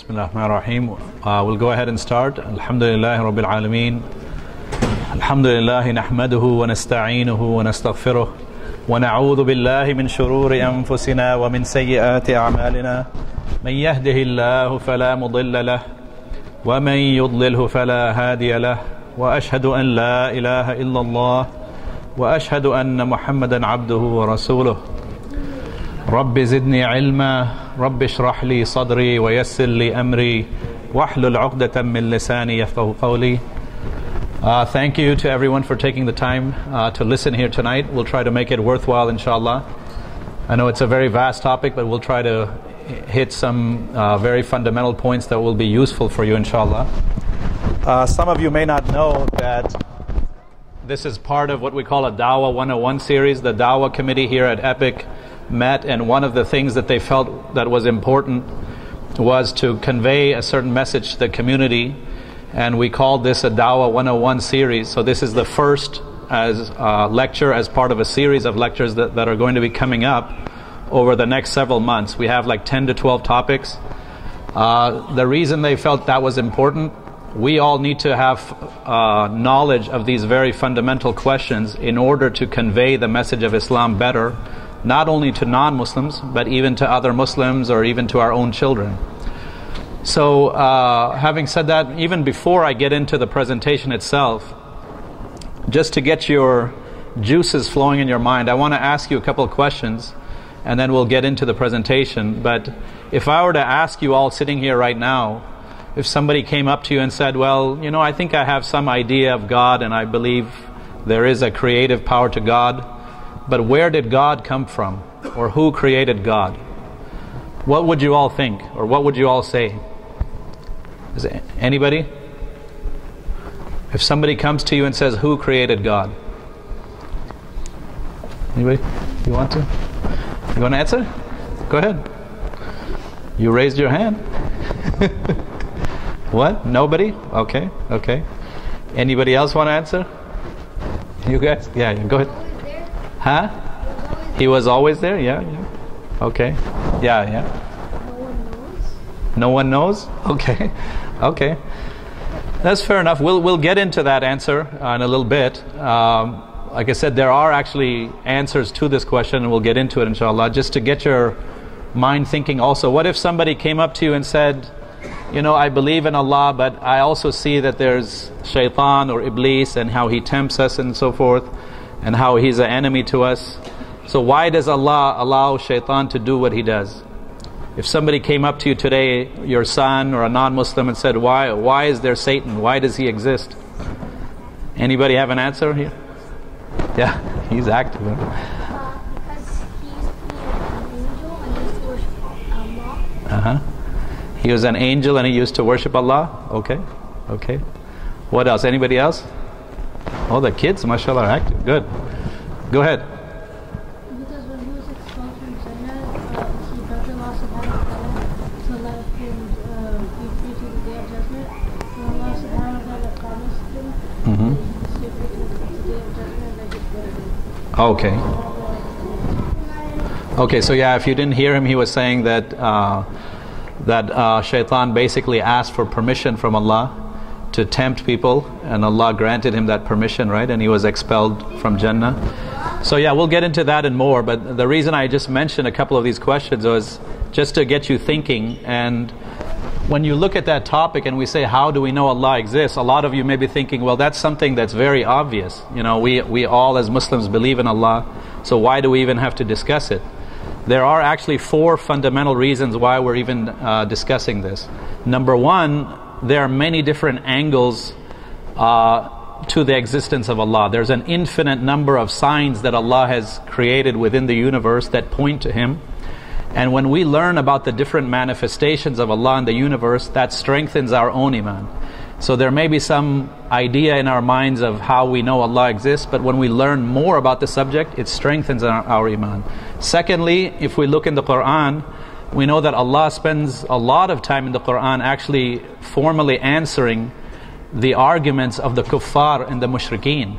Bismillahirrahmanirrahim. We'll go ahead and start. Alhamdulillahi Rabbil Alameen. Alhamdulillahi nahmaduhu wa nasta'inuhu wa nastaghfiruh. Wa na'udhu billahi min shururi anfusina wa min sayyiati a'malina. Man yahdihillahu fala mudilla lah. Wa man yudlilhu fala hadiya lah. Wa ashhadu an la ilaha illallah. Wa ashhadu anna Muhammadan abduhu wa rasuluh. Rabbi zidni ilma. Rabbi shrah li sadri wa yassir li amri wahlul 'uqdatan min lisani yafqahu qawli. Thank you to everyone for taking the time to listen here tonight. We'll try to make it worthwhile, inshallah. I know it's a very vast topic, but we'll try to hit some very fundamental points that will be useful for you, inshallah. Some of you may not know that this is part of what we call a Dawaah 101 series. The Dawaah committee here at Epic met, and one of the things that they felt that was important was to convey a certain message to the community, and we called this a Dawaah 101 series. So this is the first lecture as part of a series of lectures that are going to be coming up over the next several months. We have like 10 to 12 topics. The reason they felt that was important, we all need to have knowledge of these very fundamental questions in order to convey the message of Islam better, not only to non-Muslims, but even to other Muslims or even to our own children. So, having said that, even before I get into the presentation itself, just to get your juices flowing in your mind, I want to ask you a couple of questions, and then we'll get into the presentation. But if I were to ask you all sitting here right now, if somebody came up to you and said, well, you know, I think I have some idea of God, and I believe there is a creative power to God, but where did God come from? Or who created God? What would you all think? Or what would you all say? Is it anybody? If somebody comes to you and says, who created God? Anybody? You want to? You want to answer? Go ahead. You raised your hand. What? Nobody? Okay, okay. Anybody else want to answer? You guys? Yeah, go ahead. Huh? He was always there? Yeah, yeah. Okay. Yeah, yeah. No one knows? Okay. Okay. That's fair enough. We'll get into that answer in a little bit. Like I said, there are actually answers to this question, and we'll get into it, inshallah. Just to get your mind thinking also, what if somebody came up to you and said, you know, I believe in Allah, but I also see that there's shaitan or iblis and how he tempts us and so forth, and how he's an enemy to us. So why does Allah allow shaitan to do what he does? If somebody came up to you today, your son or a non-Muslim, and said, why is there Satan? Why does he exist? Anybody have an answer here? Yeah, he's active. Because he was an angel and he used to worship Allah. He was an angel and he used to worship Allah? Okay, okay. What else? Anybody else? Oh, the kids, mashallah, are active. Good. Go ahead. Because when he was expelled from Jannah, he begged Allah subhanahu wa ta'ala to let him be free to the day of judgment. And Allah subhanahu wa ta'ala promised him that he would stay free to the day of judgment and that he'd go to him. Okay. Okay, so yeah, if you didn't hear him, he was saying that shaitan basically asked for permission from Allah to tempt people, and Allah granted him that permission, right? And he was expelled from Jannah. So yeah, we'll get into that and more, but the reason I just mentioned a couple of these questions was just to get you thinking. And when you look at that topic and we say, how do we know Allah exists? A lot of you may be thinking, well, that's something that's very obvious. You know, we all as Muslims believe in Allah, so why do we even have to discuss it? There are actually 4 fundamental reasons why we're even discussing this. Number one, there are many different angles to the existence of Allah. There's an infinite number of signs that Allah has created within the universe that point to Him. And when we learn about the different manifestations of Allah in the universe, that strengthens our own iman. So there may be some idea in our minds of how we know Allah exists, but when we learn more about the subject, it strengthens our iman. Secondly, if we look in the Quran, we know that Allah spends a lot of time in the Quran actually formally answering the arguments of the kuffar and the mushrikeen.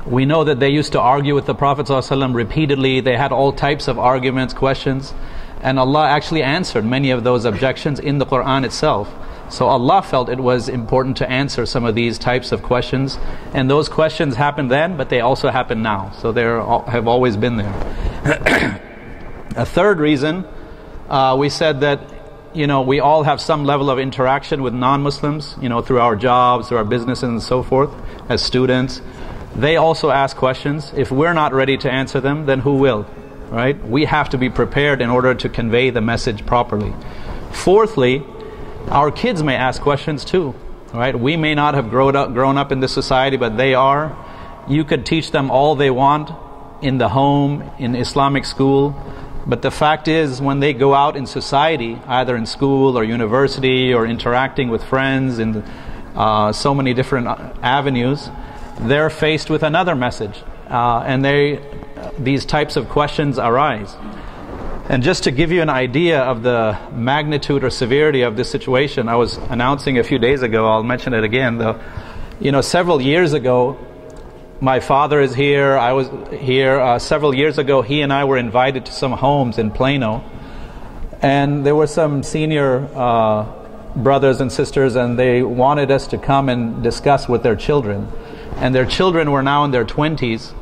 We know that they used to argue with the Prophet ﷺ repeatedly. They had all types of arguments, questions. And Allah actually answered many of those objections in the Quran itself. So Allah felt it was important to answer some of these types of questions. And those questions happened then, but they also happen now. So they have always been there. A third reason, we said that, we all have some level of interaction with non-Muslims, through our jobs, through our businesses and so forth, as students. They also ask questions. If we're not ready to answer them, then who will? Right? We have to be prepared in order to convey the message properly. Fourthly, our kids may ask questions too. Right? We may not have grown up in this society, but they are. You could teach them all they want in the home, in Islamic school. But the fact is, when they go out in society, either in school or university or interacting with friends in so many different avenues, they're faced with another message. And these types of questions arise. And just to give you an idea of the magnitude or severity of this situation, I was announcing a few days ago, I'll mention it again, several years ago, my father is here, I was here. Several years ago, he and I were invited to some homes in Plano. And there were some senior brothers and sisters, and they wanted us to come and discuss with their children. And their children were now in their 20s.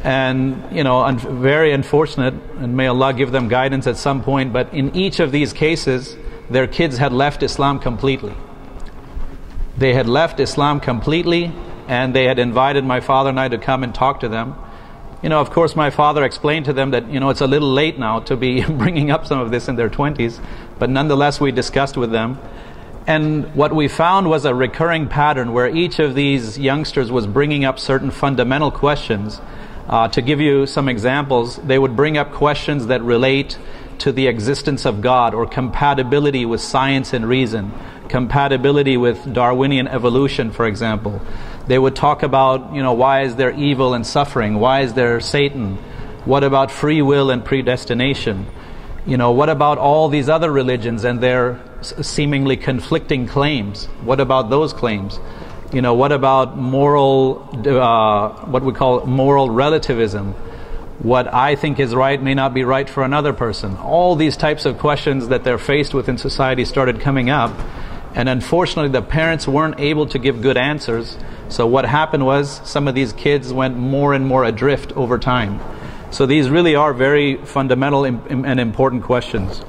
And, very unfortunate, and may Allah give them guidance at some point, but in each of these cases, their kids had left Islam completely. They had left Islam completely, and they had invited my father and I to come and talk to them. Of course, my father explained to them that, it's a little late now to be bringing up some of this in their 20s, but nonetheless, we discussed with them. And what we found was a recurring pattern where each of these youngsters was bringing up certain fundamental questions. To give you some examples, they would bring up questions that relate to the existence of God or compatibility with science and reason, compatibility with Darwinian evolution, for example. They would talk about, why is there evil and suffering? Why is there Satan? What about free will and predestination? What about all these other religions and their seemingly conflicting claims? What about those claims? What about what we call moral relativism? What I think is right may not be right for another person. All these types of questions that they're faced with in society started coming up. And unfortunately, the parents weren't able to give good answers. So what happened was some of these kids went more and more adrift over time. So these really are very fundamental and important questions.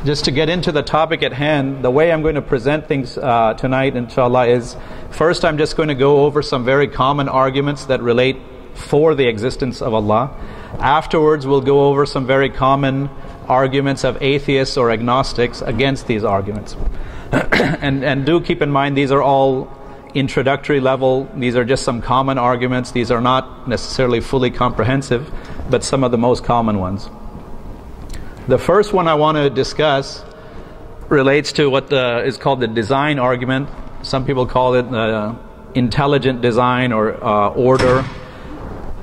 Just to get into the topic at hand, the way I'm going to present things tonight, inshallah, is first I'm just going to go over some very common arguments that relate for the existence of Allah. Afterwards, we'll go over some very common arguments of atheists or agnostics against these arguments. and do keep in mind, these are all introductory level. These are just some common arguments. These are not necessarily fully comprehensive, but some of the most common ones. The first one I want to discuss relates to what is called the design argument. Some people call it intelligent design or order.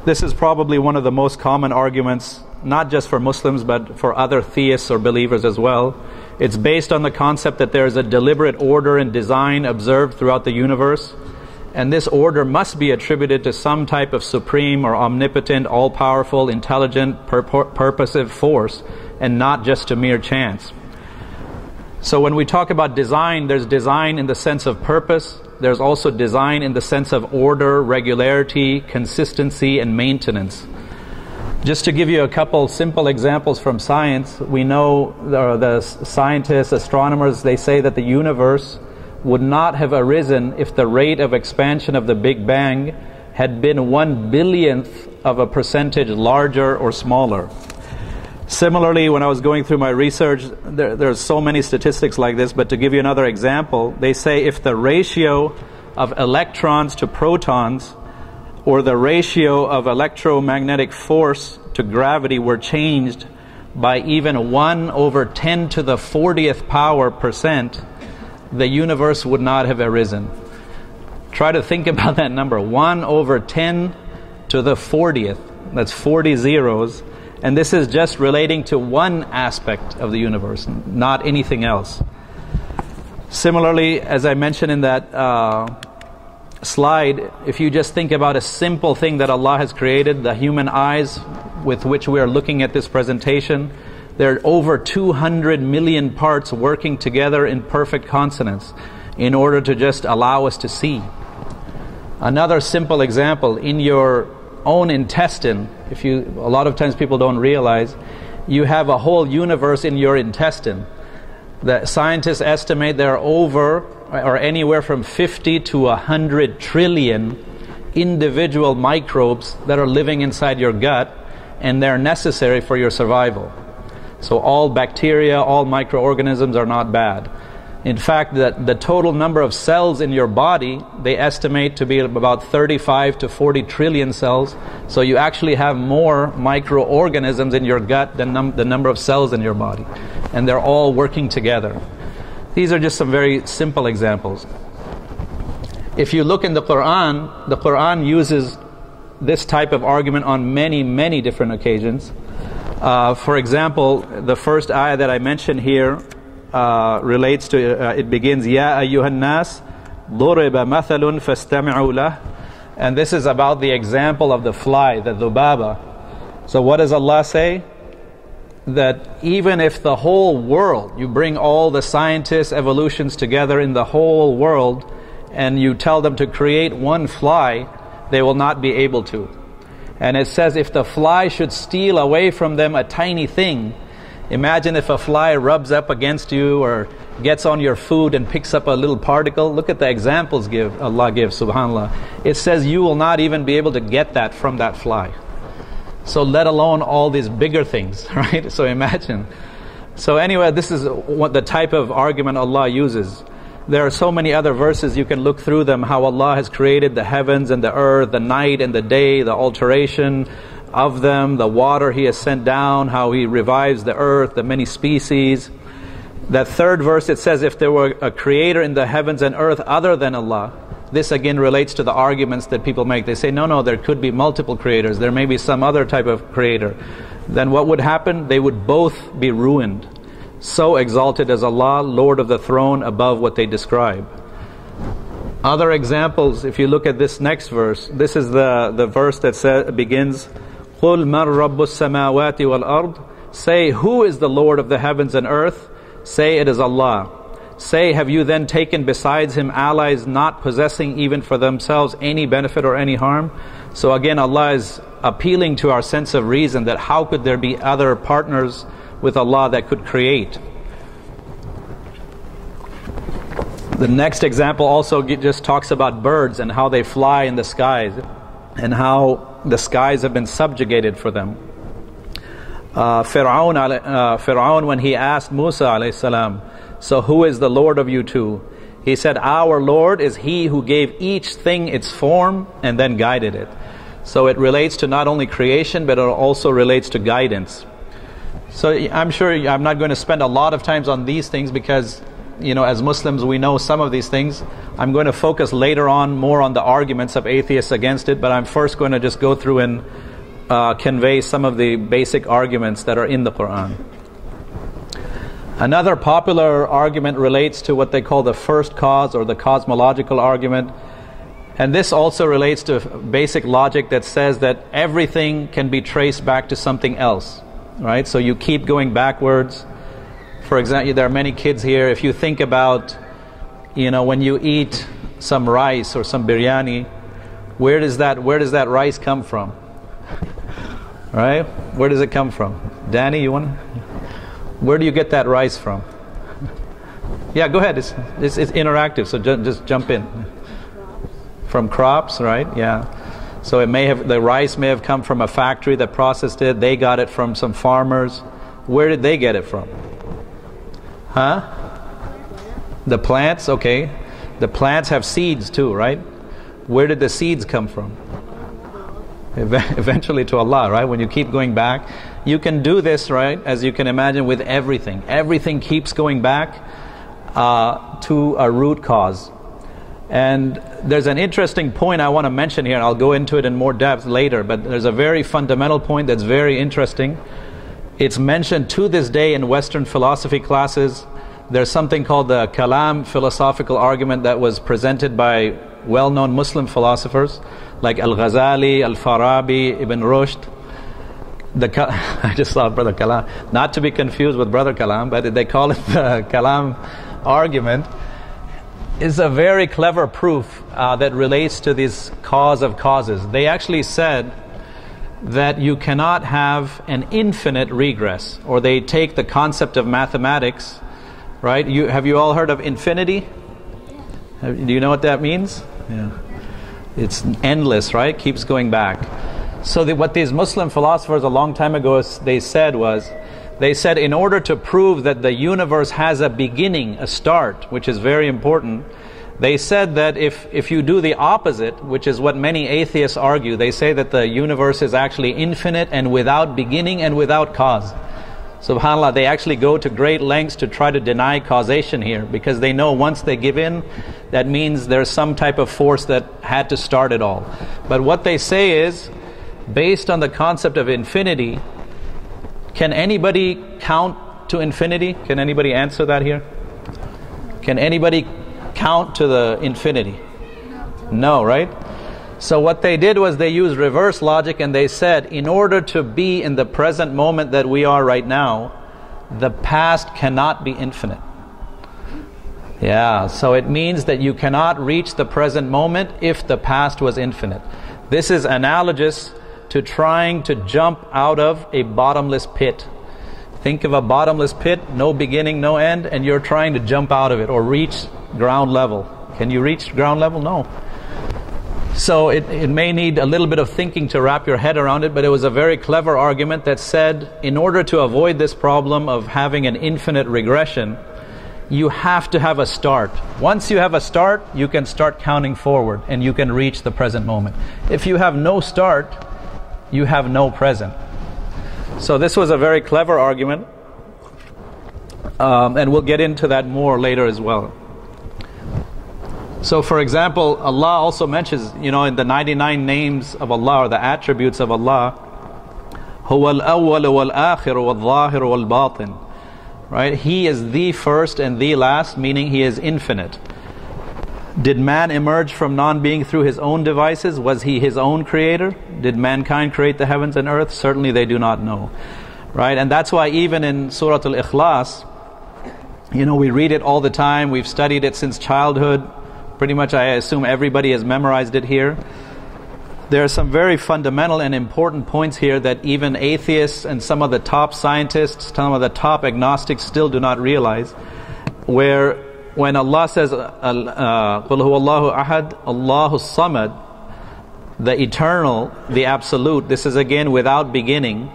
This is probably one of the most common arguments, not just for Muslims, but for other theists or believers as well. It's based on the concept that there is a deliberate order and design observed throughout the universe, and this order must be attributed to some type of supreme or omnipotent, all-powerful, intelligent, purposive force, and not just to mere chance. So when we talk about design, there's design in the sense of purpose. There's also design in the sense of order, regularity, consistency, and maintenance. Just to give you a couple simple examples from science, we know the scientists, astronomers, they say that the universe would not have arisen if the rate of expansion of the Big Bang had been 1/billionth of a percentage larger or smaller. Similarly, when I was going through my research, there's so many statistics like this, but to give you another example, they say if the ratio of electrons to protons or the ratio of electromagnetic force to gravity were changed by even 1/10 to the 40th power percent, the universe would not have arisen. Try to think about that number, 1/10 to the 40th. That's 40 zeros. And this is just relating to one aspect of the universe, not anything else. Similarly, as I mentioned in that slide, if you just think about a simple thing that Allah has created, the human eyes with which we are looking at this presentation, There are over 200 million parts working together in perfect consonance in order to just allow us to see. Another simple example, in your own intestine, a lot of times people don't realize, you have a whole universe in your intestine. The scientists estimate there are over or anywhere from 50 to 100 trillion individual microbes that are living inside your gut, and they're necessary for your survival. So all bacteria, all microorganisms are not bad. In fact, the total number of cells in your body, they estimate to be about 35 to 40 trillion cells. So you actually have more microorganisms in your gut than the number of cells in your body. And they're all working together. These are just some very simple examples. If you look in the Quran uses this type of argument on many, many different occasions. For example, the first ayah that I mentioned here relates to, it begins, Ya ayyuhan nas, duriba mathalun fastami'u lah. And this is about the example of the fly, the dhubaba. So what does Allah say? That even if the whole world, you bring all the scientists, evolutions together in the whole world, and you tell them to create one fly, they will not be able to. And it says if the fly should steal away from them a tiny thing, imagine if a fly rubs up against you or gets on your food and picks up a little particle. Look at the examples Allah gives, subhanAllah. It says you will not even be able to get that from that fly. So let alone all these bigger things, right? So imagine. So anyway, this is what the type of argument Allah uses. There are so many other verses, you can look through them, how Allah has created the heavens and the earth, the night and the day, the alteration of them, the water He has sent down, how He revives the earth, the many species. That third verse, it says if there were a creator in the heavens and earth other than Allah, this again relates to the arguments that people make. They say, no, there could be multiple creators, there may be some other type of creator. Then what would happen? They would both be ruined. So exalted is Allah, Lord of the throne, above what they describe. Other examples, if you look at this next verse, this is the verse that begins, قُلْ مَنْ رَبُّ السَّمَاوَاتِ وَالْأَرْضِ. Say, who is the Lord of the heavens and earth? Say, it is Allah. Say, have you then taken besides Him allies not possessing even for themselves any benefit or any harm? So again, Allah is appealing to our sense of reason that how could there be other partners with Allah that could create. The next example also just talks about birds and how they fly in the skies and how the skies have been subjugated for them. Fir'aun, when he asked Musa alayhi salam, so who is the Lord of you two? He said, our Lord is He who gave each thing its form and then guided it. So it relates to not only creation, but it also relates to guidance. So I'm sure I'm not going to spend a lot of time on these things because, as Muslims we know some of these things. I'm going to focus later on more on the arguments of atheists against it, but I'm first going to just go through and convey some of the basic arguments that are in the Quran. Another popular argument relates to what they call the first cause or the cosmological argument. And this also relates to basic logic that says that everything can be traced back to something else. Right? So you keep going backwards. For example, there are many kids here. If you think about, when you eat some rice or some biryani, where does that rice come from? Right? Where does it come from? Danny, where do you get that rice from? Yeah, go ahead. It's interactive, so just jump in. From crops, right? Yeah. So the rice may have come from a factory that processed it. They got it from some farmers. Where did they get it from? Huh? The plants, okay. The plants have seeds too, right? Where did the seeds come from? Eventually to Allah, right? When you keep going back, you can do this, right? As you can imagine with everything. Everything keeps going back to a root cause. And there's an interesting point I want to mention here. I'll go into it in more depth later, but there's a very fundamental point that's very interesting. It's mentioned to this day in Western philosophy classes. There's something called the Kalam philosophical argument that was presented by well-known Muslim philosophers like Al-Ghazali, Al-Farabi, Ibn Rushd. I just saw Brother Kalam, not to be confused with Brother Kalam, but they call it the Kalam argument, is a very clever proof that relates to this cause of causes. They actually said that you cannot have an infinite regress, or they take the concept of mathematics, right? Have you all heard of infinity? Do you know what that means? Yeah. It's endless, right? Keeps going back. So what these Muslim philosophers a long time ago they said in order to prove that the universe has a beginning, a start, which is very important, they said that if you do the opposite, which is what many atheists argue, they say that the universe is actually infinite and without beginning and without cause. SubhanAllah, they actually go to great lengths to try to deny causation here, because they know once they give in, that means there's some type of force that had to start it all. But what they say is, based on the concept of infinity, can anybody count to infinity? Can anybody answer that here? Can anybody count to the infinity? No, right? So what they did was they used reverse logic, and they said, in order to be in the present moment that we are right now, the past cannot be infinite. Yeah, so it means that you cannot reach the present moment if the past was infinite. This is analogous to trying to jump out of a bottomless pit. Think of a bottomless pit, no beginning, no end, and you're trying to jump out of it or reach ground level. Can you reach ground level? No. So it may need a little bit of thinking to wrap your head around it, but it was a very clever argument that said, in order to avoid this problem of having an infinite regression, you have to have a start. Once you have a start, you can start counting forward and you can reach the present moment. If you have no start, you have no present. So this was a very clever argument, and we'll get into that more later as well. So for example, Allah also mentions, in the 99 names of Allah, or the attributes of Allah, هُوَ الْأَوَّلُ وَالْآخِرُ وَالظَّاهِرُ وَالْبَاطِنُ. Right? He is the first and the last, meaning He is infinite. Did man emerge from non-being through his own devices? Was he his own creator? Did mankind create the heavens and earth? Certainly they do not know. Right? And that's why even in Surah Al-Ikhlas, we read it all the time. We've studied it since childhood. Pretty much I assume everybody has memorized it here. There are some very fundamental and important points here that even atheists and some of the top scientists, some of the top agnostics still do not realize. When Allah says, قُلْ هُوَ اللَّهُ أَحَدٌ اللَّهُ الصَّمَدُ, the eternal, the absolute, this is again without beginning.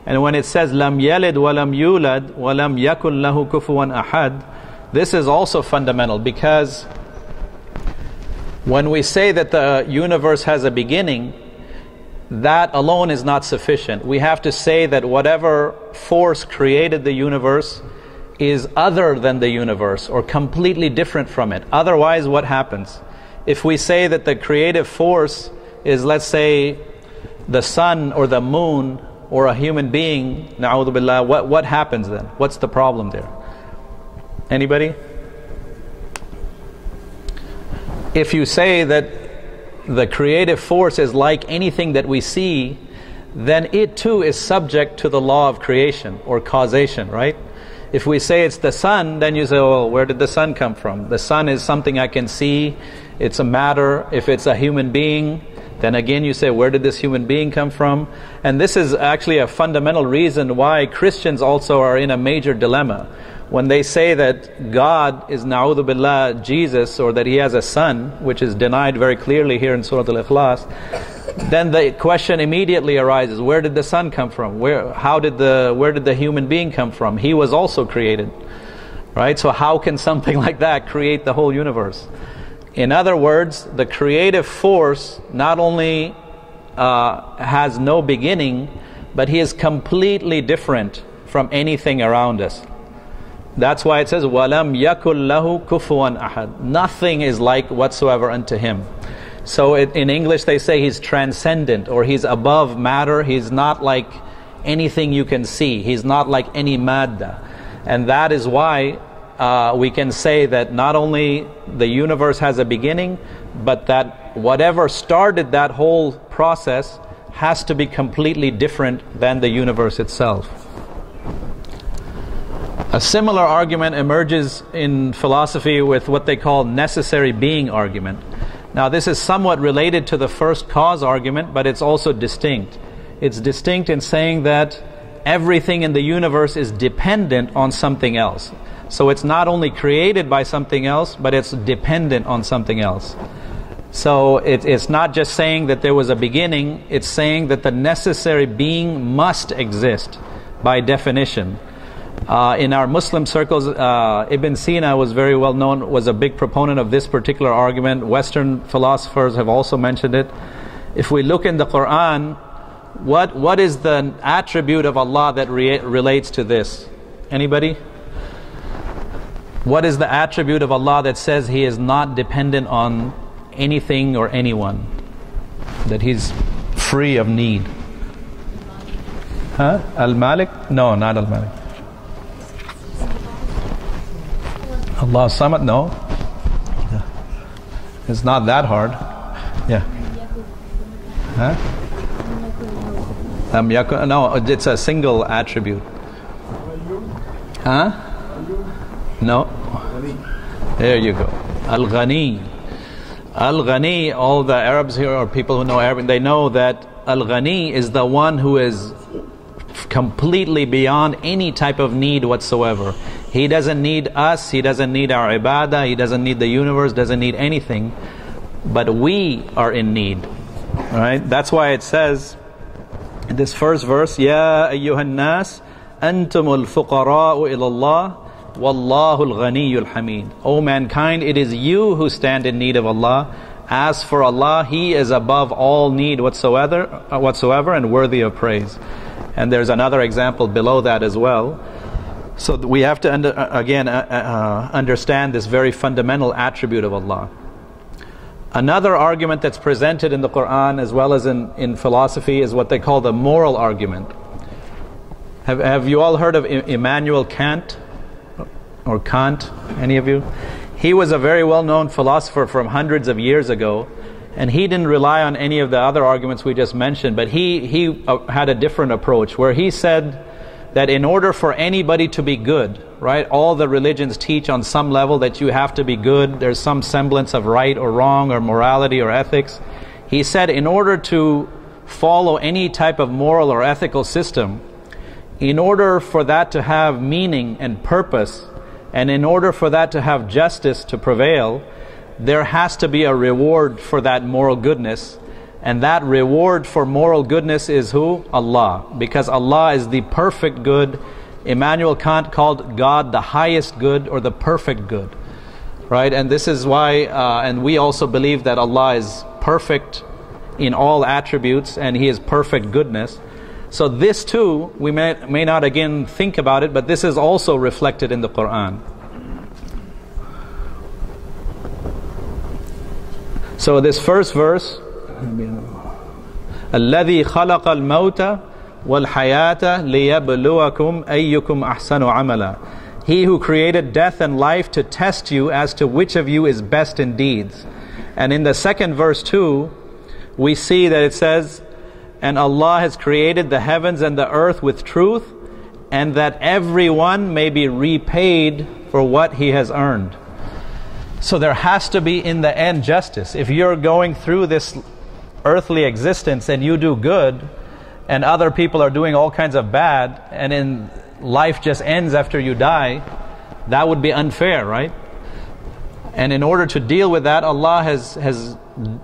And when it says لَمْ يَلِدْ وَلَمْ يُولَدْ وَلَمْ يَكُنْ لَهُ كُفُوًا أَحَدٌ, this is also fundamental, because when we say that the universe has a beginning, that alone is not sufficient. We have to say that whatever force created the universe is other than the universe, or completely different from it. Otherwise, what happens? If we say that the creative force is, let's say, the sun or the moon or a human being, na'udhu billah, what happens then? What's the problem there? Anybody? If you say that the creative force is like anything that we see, then it too is subject to the law of creation or causation, right? If we say it's the sun, then you say, well, where did the sun come from? The sun is something I can see, it's a matter. If it's a human being, then again you say, where did this human being come from? And this is actually a fundamental reason why Christians also are in a major dilemma. When they say that God is, na'udhu billah, Jesus, or that He has a son, which is denied very clearly here in Surah Al-Ikhlas, then the question immediately arises, where did the son come from? Where did the human being come from? He was also created. Right? So how can something like that create the whole universe? In other words, the creative force not only has no beginning, but He is completely different from anything around us. That's why it says, وَلَمْ يَكُنْ لَهُ كُفُوًا أَحَدٌ. Nothing is like whatsoever unto Him. So in English they say He's transcendent, or He's above matter. He's not like anything you can see. He's not like any madda. And that is why we can say that not only the universe has a beginning, but that whatever started that whole process has to be completely different than the universe itself. A similar argument emerges in philosophy with what they call necessary being argument. Now this is somewhat related to the first cause argument, but it's also distinct. It's distinct in saying that everything in the universe is dependent on something else. So it's not only created by something else, but it's dependent on something else. So it's not just saying that there was a beginning, it's saying that the necessary being must exist by definition. In our Muslim circles, Ibn Sina was very well known, was a big proponent of this particular argument. Western philosophers have also mentioned it. If we look in the Quran, what is the attribute of Allah that relates to this? Anybody? What is the attribute of Allah that says He is not dependent on anything or anyone? That He's free of need? Huh? Al-Malik? No, not Al-Malik. Allah Samad? No. It's not that hard. Yeah. Huh? No, it's a single attribute. Huh? No. There you go. Al-Ghani. Al-Ghani, all the Arabs here, or people who know Arabic, they know that Al-Ghani is the one who is completely beyond any type of need whatsoever. He doesn't need us, He doesn't need our ibadah, He doesn't need the universe, doesn't need anything. But we are in need. Right? That's why it says in this first verse, Ya ayyuhan nas, antumul fuqara'u ilallah, Wallahul Ghaniyul Hamid. O mankind, it is you who stand in need of Allah. As for Allah, He is above all need whatsoever and worthy of praise. And there's another example below that as well. So we have to understand this very fundamental attribute of Allah. Another argument that's presented in the Quran as well as in philosophy is what they call the moral argument. Have you all heard of Immanuel Kant? Or Kant, any of you? He was a very well-known philosopher from hundreds of years ago, and he didn't rely on any of the other arguments we just mentioned, but he had a different approach where he said that in order for anybody to be good, right, all the religions teach on some level that you have to be good, there's some semblance of right or wrong or morality or ethics. He said in order to follow any type of moral or ethical system, in order for that to have meaning and purpose, and in order for that to have justice to prevail, there has to be a reward for that moral goodness. And that reward for moral goodness is who? Allah. Because Allah is the perfect good. Immanuel Kant called God the highest good or the perfect good. Right? And this is why, and we also believe that Allah is perfect in all attributes and He is perfect goodness. So this too, we may not again think about it, but this is also reflected in the Quran. So this first verse, الَّذِي خَلَقَ الْمَوْتَ وَالْحَيَاةَ لِيَبْلُوَكُمْ أَيُّكُمْ أَحْسَنُ عَمَلًا. He who created death and life to test you as to which of you is best in deeds. And in the second verse too, we see that it says, and Allah has created the heavens and the earth with truth, and that everyone may be repaid for what he has earned. So there has to be in the end justice. If you're going through this earthly existence and you do good, and other people are doing all kinds of bad, and in life just ends after you die, that would be unfair, right? And in order to deal with that, Allah has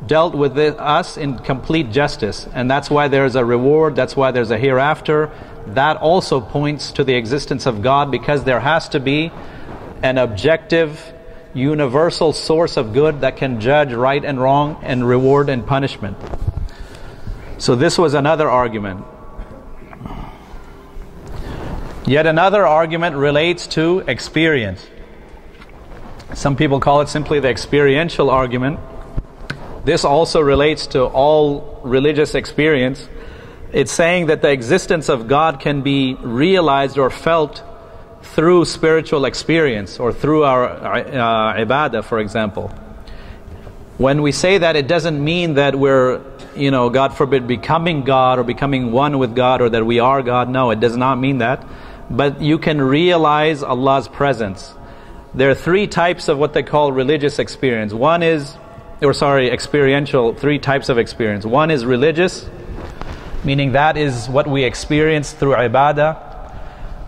dealt with us in complete justice. And that's why there's a reward, that's why there's a hereafter. That also points to the existence of God, because there has to be an objective, universal source of good that can judge right and wrong and reward and punishment. So this was another argument. Yet another argument relates to experience. Some people call it simply the experiential argument. This also relates to all religious experience. It's saying that the existence of God can be realized or felt through spiritual experience or through our ibadah, for example. When we say that, it doesn't mean that we're, God forbid, becoming God or becoming one with God or that we are God. No, it does not mean that. But you can realize Allah's presence. There are three types of what they call religious experience. Experiential, three types of experience. One is religious, meaning that is what we experience through ibadah.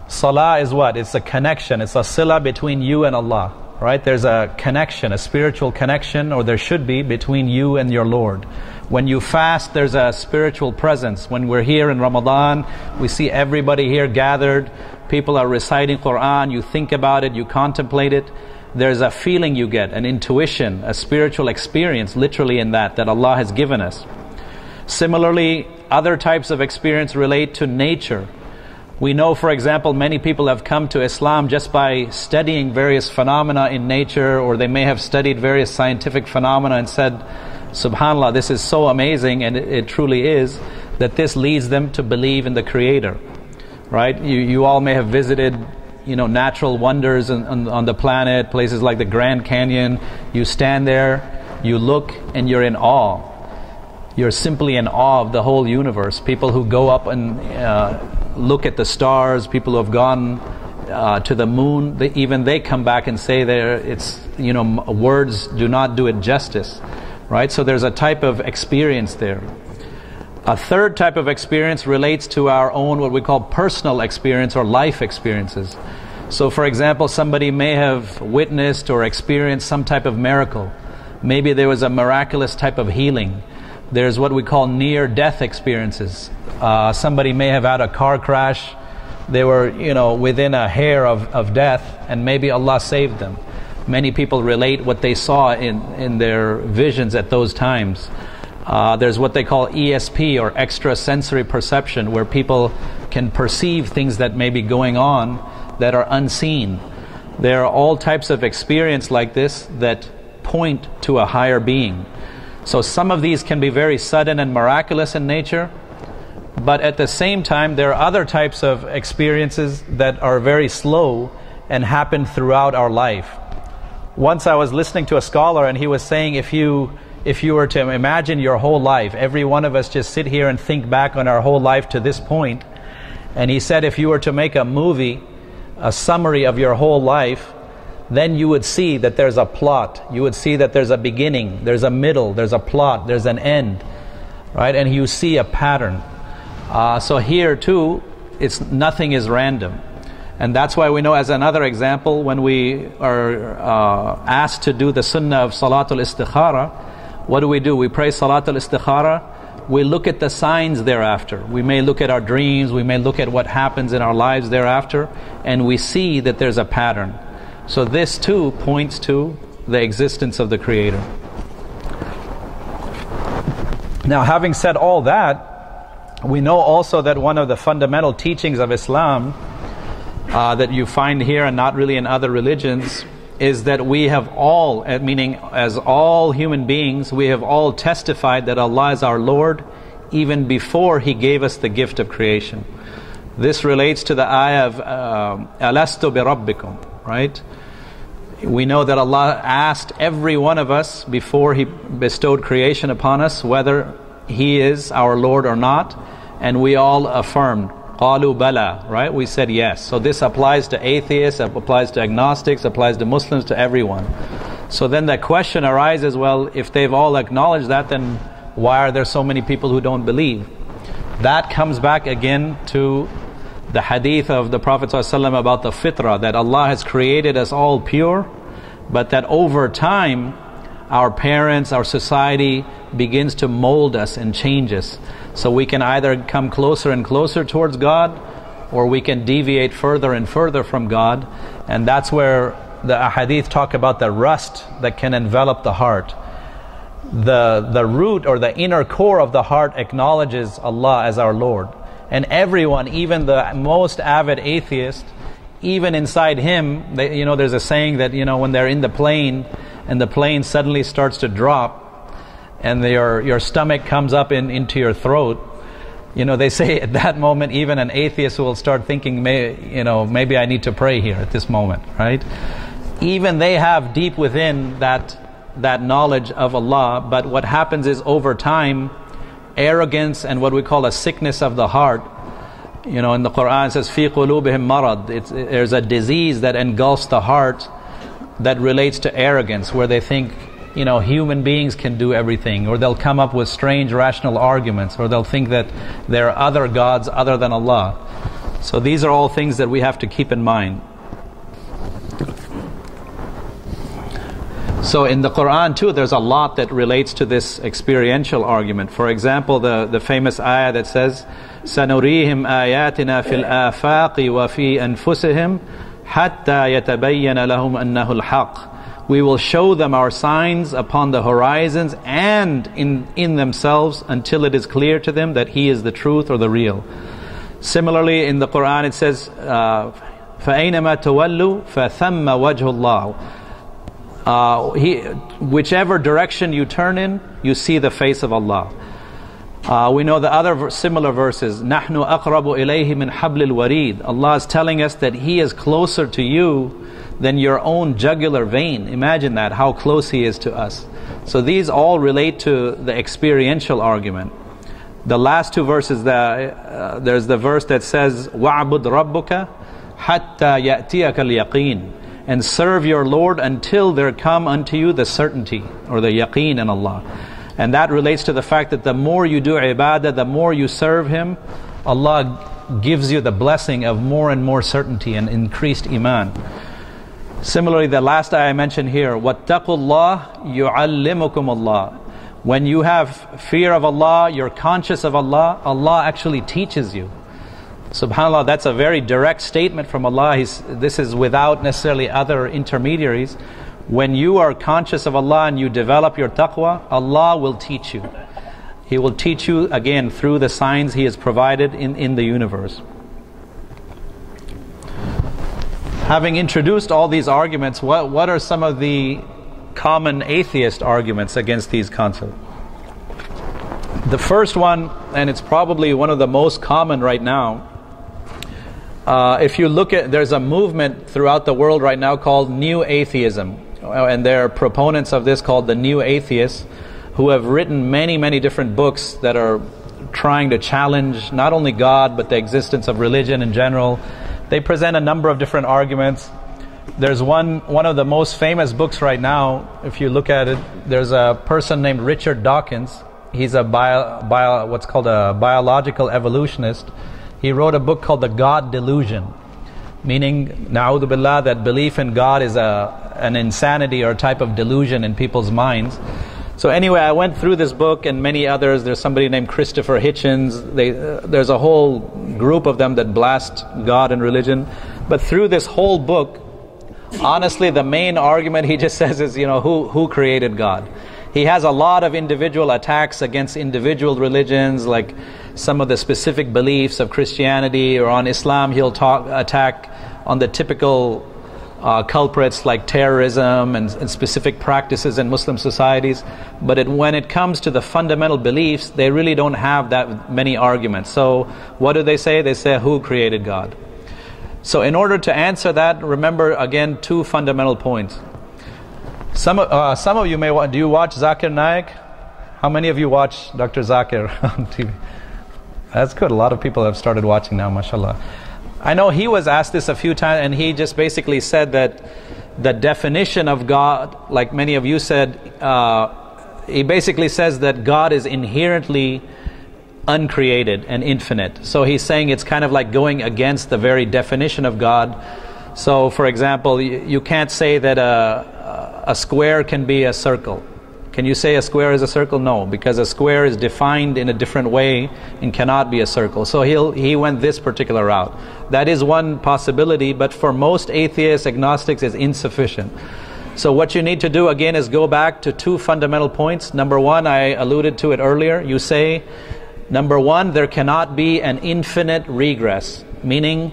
Salah is what? It's a connection. It's a sila between you and Allah. Right? There's a connection, a spiritual connection, or there should be, between you and your Lord. When you fast, there's a spiritual presence. When we're here in Ramadan, we see everybody here gathered. People are reciting Quran. You think about it, you contemplate it. There's a feeling you get, an intuition, a spiritual experience, literally in that Allah has given us. Similarly, other types of experience relate to nature. We know, for example, many people have come to Islam just by studying various phenomena in nature, or they may have studied various scientific phenomena and said, subhanAllah, this is so amazing, and it truly is, that this leads them to believe in the Creator. Right? You all may have visited, natural wonders on the planet, places like the Grand Canyon. You stand there, you look, and you're in awe. You're simply in awe of the whole universe. People who go up and look at the stars, people who have gone to the moon, even they come back and say words do not do it justice. Right? So there's a type of experience there. A third type of experience relates to our own, what we call personal experience or life experiences. So for example, somebody may have witnessed or experienced some type of miracle. Maybe there was a miraculous type of healing. There's what we call near-death experiences. Somebody may have had a car crash. They were, within a hair of death, and maybe Allah saved them. Many people relate what they saw in their visions at those times. There's what they call ESP, or extrasensory perception, where people can perceive things that may be going on that are unseen. There are all types of experience like this that point to a higher being. So some of these can be very sudden and miraculous in nature, but at the same time there are other types of experiences that are very slow and happen throughout our life. Once I was listening to a scholar, and he was saying, if you were to imagine your whole life, every one of us just sit here and think back on our whole life to this point, and he said if you were to make a movie, a summary of your whole life, then you would see that there's a plot. You would see that there's a beginning, there's a middle, there's a plot, there's an end, right? And you see a pattern. So here too, nothing is random. And that's why we know, as another example, when we are asked to do the sunnah of Salatul Istikhara, what do? We pray Salatul Istikhara. We look at the signs thereafter. We may look at our dreams, we may look at what happens in our lives thereafter, and we see that there's a pattern. So this too points to the existence of the Creator. Now, having said all that, we know also that one of the fundamental teachings of Islam that you find here and not really in other religions is that we have all, meaning as all human beings, we have all testified that Allah is our Lord even before He gave us the gift of creation. This relates to the ayah of Alastu bi Rabbikum, right? We know that Allah asked every one of us before He bestowed creation upon us whether He is our Lord or not, and we all affirmed, Qalu bala, right? We said yes. So this applies to atheists, applies to agnostics, applies to Muslims, to everyone. So then the question arises, well, if they've all acknowledged that, then why are there so many people who don't believe? That comes back again to the hadith of the Prophet ﷺ about the fitrah, that Allah has created us all pure, but that over time our parents, our society begins to mold us and change us. So we can either come closer and closer towards God, or we can deviate further and further from God. And that's where the ahadith talk about the rust that can envelop the heart. The root or the inner core of the heart acknowledges Allah as our Lord. And everyone, even the most avid atheist, even inside him, there's a saying that, when they're in the plane and the plane suddenly starts to drop and your stomach comes up into your throat, they say at that moment even an atheist will start thinking, maybe I need to pray here at this moment, right? Even they have deep within that that knowledge of Allah, but what happens is over time, arrogance and what we call a sickness of the heart, you know, in the Quran it says, فِي قُلُوبِهِمْ مَرَض. There's a disease that engulfs the heart that relates to arrogance, where they think, you know, human beings can do everything, or they'll come up with strange rational arguments, or they'll think that there are other gods other than Allah. So these are all things that we have to keep in mind. So in the Quran too, there's a lot that relates to this experiential argument. For example, the famous ayah that says, سَنُرِيهِمْ آيَاتِنَا فِي الْآفَاقِ وَفِي أَنفُسِهِمْ حَتَّى يَتَبَيَّنَ لَهُمْ أَنَّهُ الْحَقِّ. We will show them our signs upon the horizons and in themselves until it is clear to them that He is the truth or the real. Similarly, in the Quran it says, فَأَيْنَمَا تُوَلُّوا فَثَمَّ وَجْهُ اللَّهِ. Whichever direction you turn in, you see the face of Allah. We know the other similar verses. نَحْنُ أَقْرَبُ إِلَيْهِ مِنْ حَبْلِ الْوَرِيدِ. Allah is telling us that He is closer to you than your own jugular vein. Imagine that, how close He is to us. So these all relate to the experiential argument. The last two verses, there's the verse that says, وَعْبُدْ رَبُّكَ حَتَّى يَأْتِيَكَ الْيَقِينَ. And serve your Lord until there come unto you the certainty or the yaqeen in Allah. And that relates to the fact that the more you do ibadah, the more you serve Him, Allah gives you the blessing of more and more certainty and increased iman. Similarly, the last ayah I mentioned here, وَاتَّقُوا اللَّهِ يُعَلِّمُكُمُ اللَّهِ. When you have fear of Allah, you're conscious of Allah, Allah actually teaches you. SubhanAllah, that's a very direct statement from Allah. This is without necessarily other intermediaries. When you are conscious of Allah and you develop your taqwa, Allah will teach you. He will teach you again through the signs He has provided in the universe. Having introduced all these arguments, what are some of the common atheist arguments against these concepts? The first one, and it's probably one of the most common right now, if you look at, there's a movement throughout the world right now called New Atheism, and there are proponents of this called the New Atheists, who have written many different books that are trying to challenge not only God but the existence of religion in general. They present a number of different arguments. There's one of the most famous books right now, if you look at it, there's a person named Richard Dawkins. He's a what's called a biological evolutionist. He wrote a book called The God Delusion, meaning, na'udhu billah, that belief in God is an insanity or a type of delusion in people's minds. So anyway, I went through this book and many others. There's somebody named Christopher Hitchens. There's a whole group of them that blast God and religion. But through this whole book, honestly, the main argument he just says is, who created God? He has a lot of individual attacks against individual religions, like some of the specific beliefs of Christianity, or on Islam he'll attack on the typical culprits like terrorism and specific practices in Muslim societies. But when it comes to the fundamental beliefs, they really don't have that many arguments. So what do they say? They say, who created God? So in order to answer that, remember again two fundamental points. Some of you may do you watch Zakir Naik? How many of you watch Dr. Zakir on TV? That's good. A lot of people have started watching now, mashallah. I know he was asked this a few times, and he just basically said that the definition of God, like many of you said, he basically says that God is inherently uncreated and infinite. So he's saying it's kind of like going against the very definition of God. So for example, you can't say that a square can be a circle. Can you say a square is a circle? No, because a square is defined in a different way and cannot be a circle. So he went this particular route. That is one possibility, but for most atheists, agnostics, is insufficient. So what you need to do again is go back to two fundamental points. Number one, I alluded to it earlier. You say, number one, there cannot be an infinite regress. Meaning,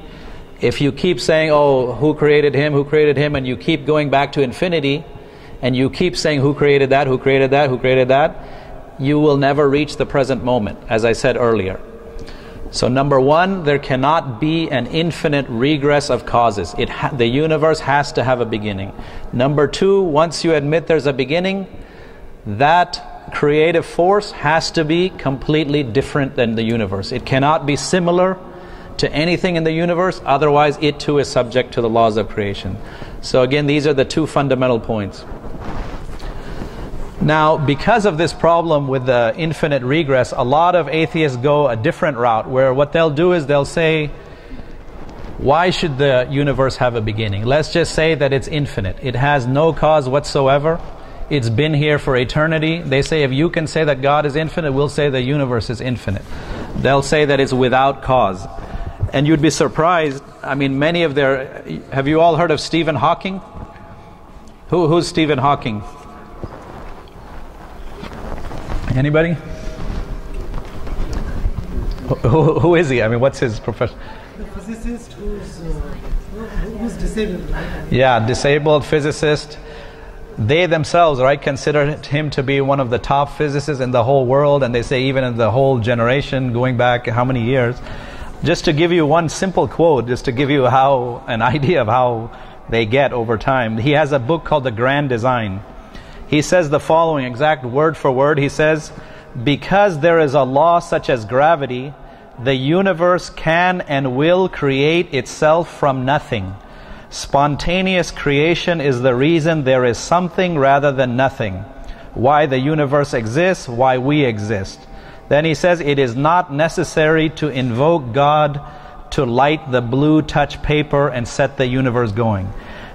if you keep saying, oh, who created him, and you keep going back to infinity, and you keep saying who created that, who created that, you will never reach the present moment, as I said earlier. So number one, there cannot be an infinite regress of causes. The universe has to have a beginning. Number two, once you admit there's a beginning, that creative force has to be completely different than the universe. It cannot be similar to anything in the universe, otherwise it too is subject to the laws of creation. So again, these are the two fundamental points. Now, because of this problem with the infinite regress, a lot of atheists go a different route, where what they'll do is they'll say, why should the universe have a beginning? Let's just say that it's infinite. It has no cause whatsoever. It's been here for eternity. They say, if you can say that God is infinite, we'll say the universe is infinite. They'll say that it's without cause. And you'd be surprised, I mean, many of their... Have you all heard of Stephen Hawking? Who's Stephen Hawking? Anybody? Who is he? I mean, what's his profession? The physicist who's disabled, right? Yeah, disabled physicist. They themselves, right, consider him to be one of the top physicists in the whole world, and they say even in the whole generation, going back how many years. Just to give you one simple quote, just to give you an idea of how they get over time. He has a book called The Grand Design. He says the following, exact word for word. He says, because there is a law such as gravity, the universe can and will create itself from nothing. Spontaneous creation is the reason there is something rather than nothing. Why the universe exists, why we exist. Then he says, it is not necessary to invoke God to light the blue touch paper and set the universe going.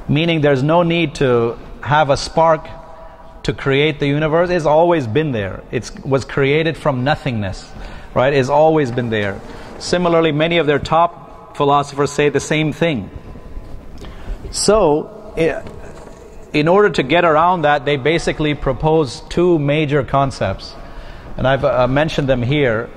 Meaning there's no need to have a spark to create the universe. It's always been there. It was created from nothingness, right? It's always been there. Similarly, many of their top philosophers say the same thing. So, in order to get around that, they basically propose two major concepts. And I've mentioned them here.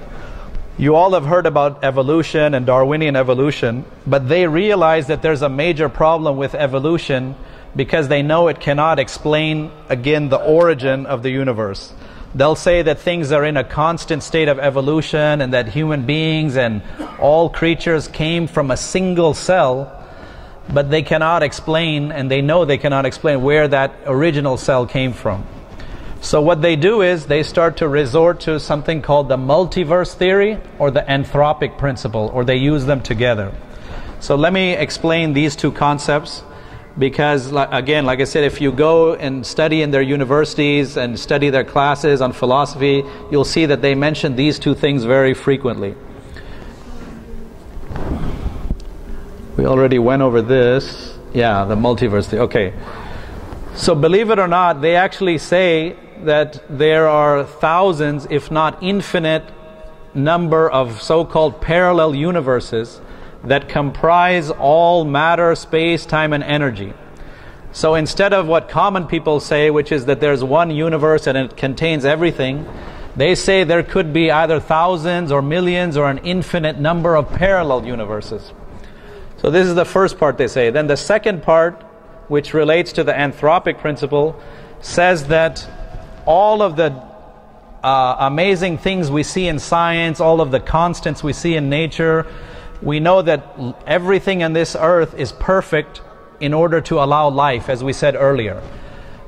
You all have heard about evolution and Darwinian evolution, but they realize that there's a major problem with evolution because they know it cannot explain, again, the origin of the universe. They'll say that things are in a constant state of evolution and that human beings and all creatures came from a single cell, but they cannot explain, and they know they cannot explain where that original cell came from. So what they do is they start to resort to something called the multiverse theory or the anthropic principle, or they use them together. So let me explain these two concepts. Because, again, like I said, if you go and study in their universities and study their classes on philosophy, you'll see that they mention these two things very frequently. We already went over this. Yeah, the multiverse theory. Okay. So believe it or not, they actually say that there are thousands, if not infinite, number of so-called parallel universes that comprise all matter, space, time, and energy. So instead of what common people say, which is that there's one universe and it contains everything, they say there could be either thousands or millions or an infinite number of parallel universes. So this is the first part they say. Then the second part, which relates to the anthropic principle, says that all of the amazing things we see in science, all of the constants we see in nature, we know that everything on this earth is perfect in order to allow life, as we said earlier.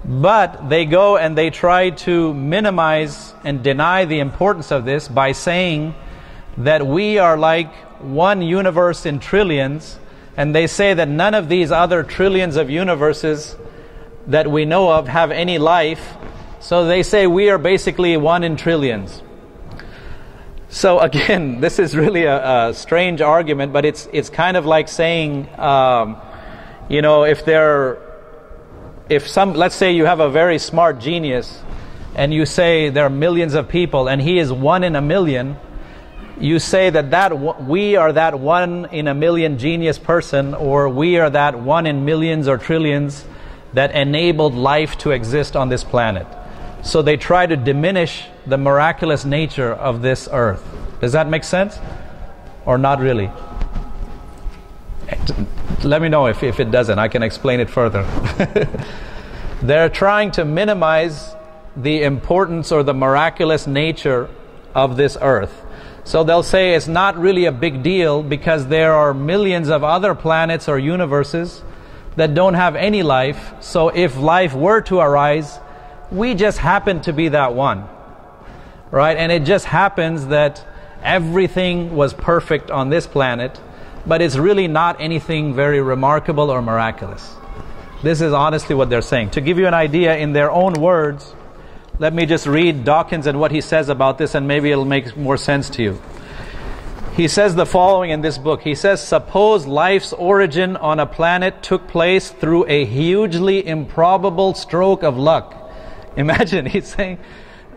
But they go and they try to minimize and deny the importance of this by saying that we are like one universe in trillions, and they say that none of these other trillions of universes that we know of have any life. So they say we are basically one in trillions. So again, this is really a strange argument, but it's kind of like saying, you know, let's say you have a very smart genius, and you say there are millions of people, and he is one in a million. You say that we are that one in a million genius person, or we are that one in millions or trillions that enabled life to exist on this planet. So they try to diminish the miraculous nature of this earth. Does that make sense? Or not really? Let me know if it doesn't. I can explain it further. They're trying to minimize the importance or the miraculous nature of this earth. So they'll say it's not really a big deal because there are millions of other planets or universes that don't have any life. So if life were to arise, we just happen to be that one, right? And it just happens that everything was perfect on this planet, but it's really not anything very remarkable or miraculous. This is honestly what they're saying. To give you an idea in their own words, let me just read Dawkins and what he says about this, and maybe it'll make more sense to you. He says the following in this book. He says, suppose life's origin on a planet took place through a hugely improbable stroke of luck. Imagine, he's saying,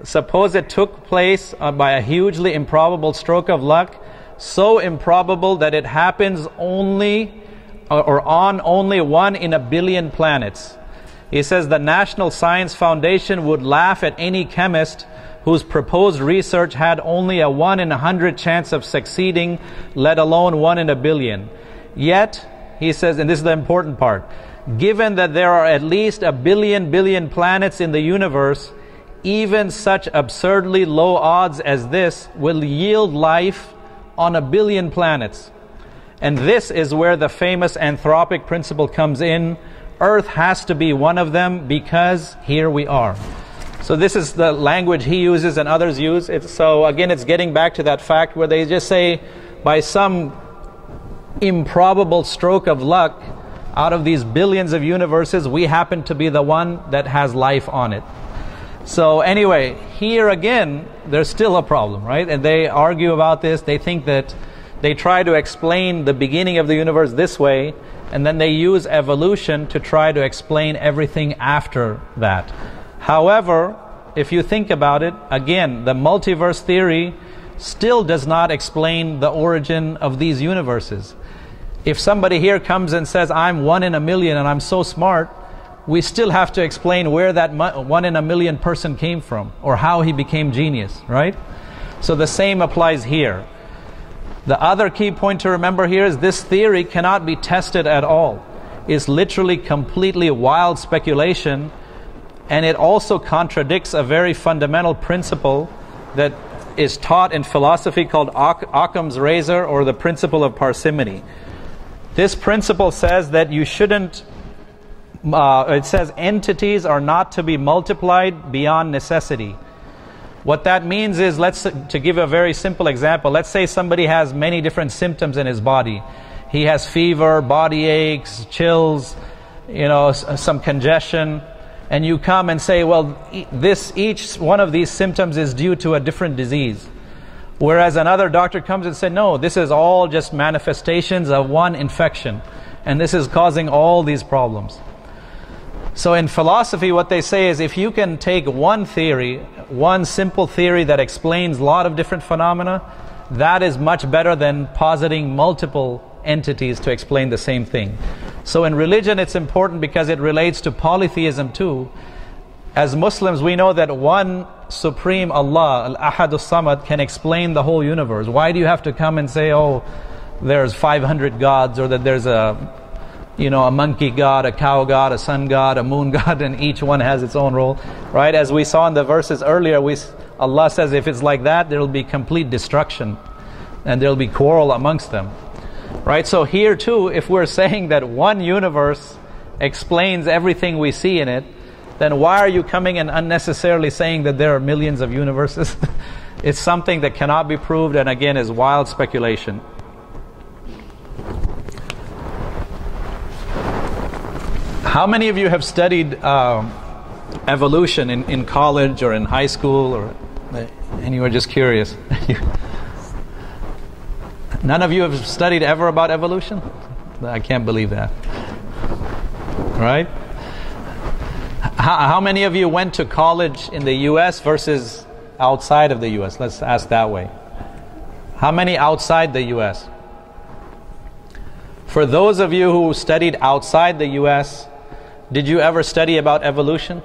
suppose it took place by a hugely improbable stroke of luck, so improbable that it happens only or on only 1 in a billion planets. He says the National Science Foundation would laugh at any chemist whose proposed research had only a 1 in 100 chance of succeeding, let alone 1 in a billion. Yet, he says, and this is the important part, given that there are at least a billion planets in the universe, even such absurdly low odds as this will yield life on a billion planets. And this is where the famous anthropic principle comes in. Earth has to be one of them because here we are. So this is the language he uses and others use. So again, it's getting back to that fact where they just say, by some improbable stroke of luck, out of these billions of universes, we happen to be the one that has life on it. So anyway, here again, there's still a problem, right? And they argue about this. They think that they try to explain the beginning of the universe this way, and then they use evolution to try to explain everything after that. However, if you think about it, again, the multiverse theory still does not explain the origin of these universes. If somebody here comes and says, I'm 1 in a million and I'm so smart, we still have to explain where that 1 in a million person came from or how he became genius, right? So the same applies here. The other key point to remember here is this theory cannot be tested at all. It's literally completely wild speculation, and it also contradicts a very fundamental principle that is taught in philosophy called Occam's razor, or the principle of parsimony. This principle says that you shouldn't, it says entities are not to be multiplied beyond necessity. What that means is, to give a very simple example, let's say somebody has many different symptoms in his body. He has fever, body aches, chills, some congestion, and you come and say, well, each one of these symptoms is due to a different disease. Whereas another doctor comes and says, no, this is all just manifestations of one infection, and this is causing all these problems. So in philosophy, what they say is, if you can take one theory, one simple theory that explains a lot of different phenomena, that is much better than positing multiple entities to explain the same thing. So in religion, it's important because it relates to polytheism too. As Muslims, we know that one supreme Allah, Al-Ahad As-Samad, can explain the whole universe. Why do you have to come and say, oh, there's 500 gods, or that there's a monkey god, a cow god, a sun god, a moon god, and each one has its own role, right? As we saw in the verses earlier, Allah says if it's like that, there will be complete destruction and there will be quarrel amongst them, right? So here too, if we're saying that one universe explains everything we see in it, then why are you coming and unnecessarily saying that there are millions of universes? It's something that cannot be proved, and again is wild speculation. How many of you have studied evolution in college or in high school or anywhere? Just curious. None of you have studied ever about evolution? I can't believe that. Right? How many of you went to college in the U.S. versus outside of the U.S.? Let's ask that way. How many outside the U.S.? For those of you who studied outside the U.S., did you ever study about evolution?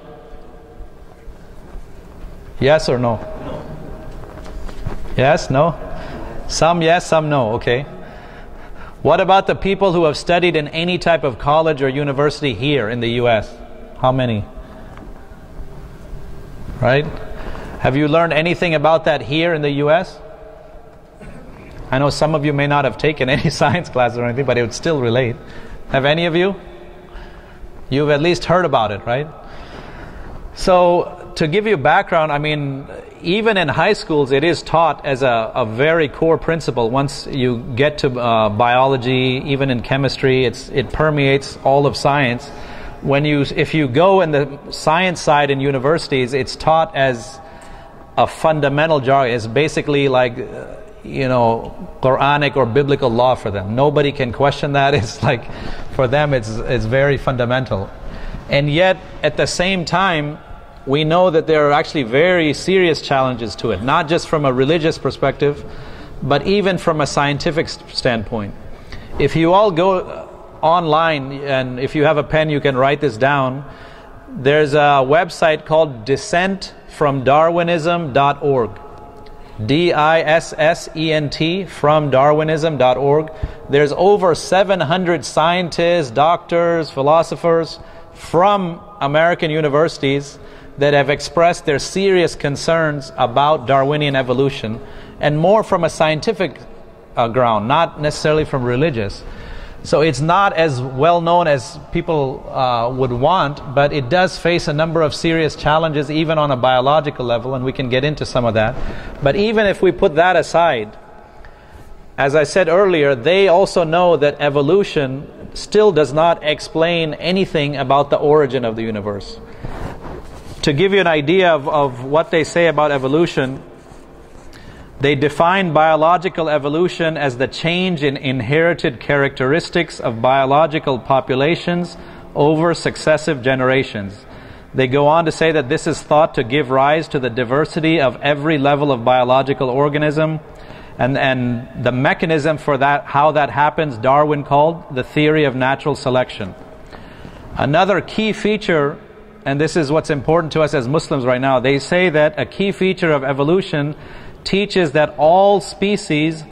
Yes or no? No. Yes, no? Some yes, some no. Okay. What about the people who have studied in any type of college or university here in the U.S.? How many? Right? Have you learned anything about that here in the U.S.? I know some of you may not have taken any science classes or anything, but it would still relate. Have any of you? You've at least heard about it, right? So, to give you background, I mean, even in high schools, it is taught as a very core principle. Once you get to biology, even in chemistry, it permeates all of science. If you go in the science side in universities, it's taught as a fundamental jargon. It's basically like, Quranic or biblical law for them. Nobody can question that. It's like, for them, it's very fundamental. And yet, at the same time, we know that there are actually very serious challenges to it, not just from a religious perspective, but even from a scientific standpoint. If you all go online, and if you have a pen, you can write this down. There's a website called dissentfromdarwinism.org. DISSENT from darwinism.org. There's over 700 scientists, doctors, philosophers from American universities that have expressed their serious concerns about Darwinian evolution, and more from a scientific ground, not necessarily from religious. So it's not as well known as people would want, but it does face a number of serious challenges, even on a biological level, and we can get into some of that. But even if we put that aside, as I said earlier, they also know that evolution still does not explain anything about the origin of the universe. To give you an idea of what they say about evolution, they define biological evolution as the change in inherited characteristics of biological populations over successive generations. They go on to say that this is thought to give rise to the diversity of every level of biological organism, and the mechanism for that, how that happens, Darwin called the theory of natural selection. Another key feature, and this is what's important to us as Muslims right now, they say that a key feature of evolution teaches that all species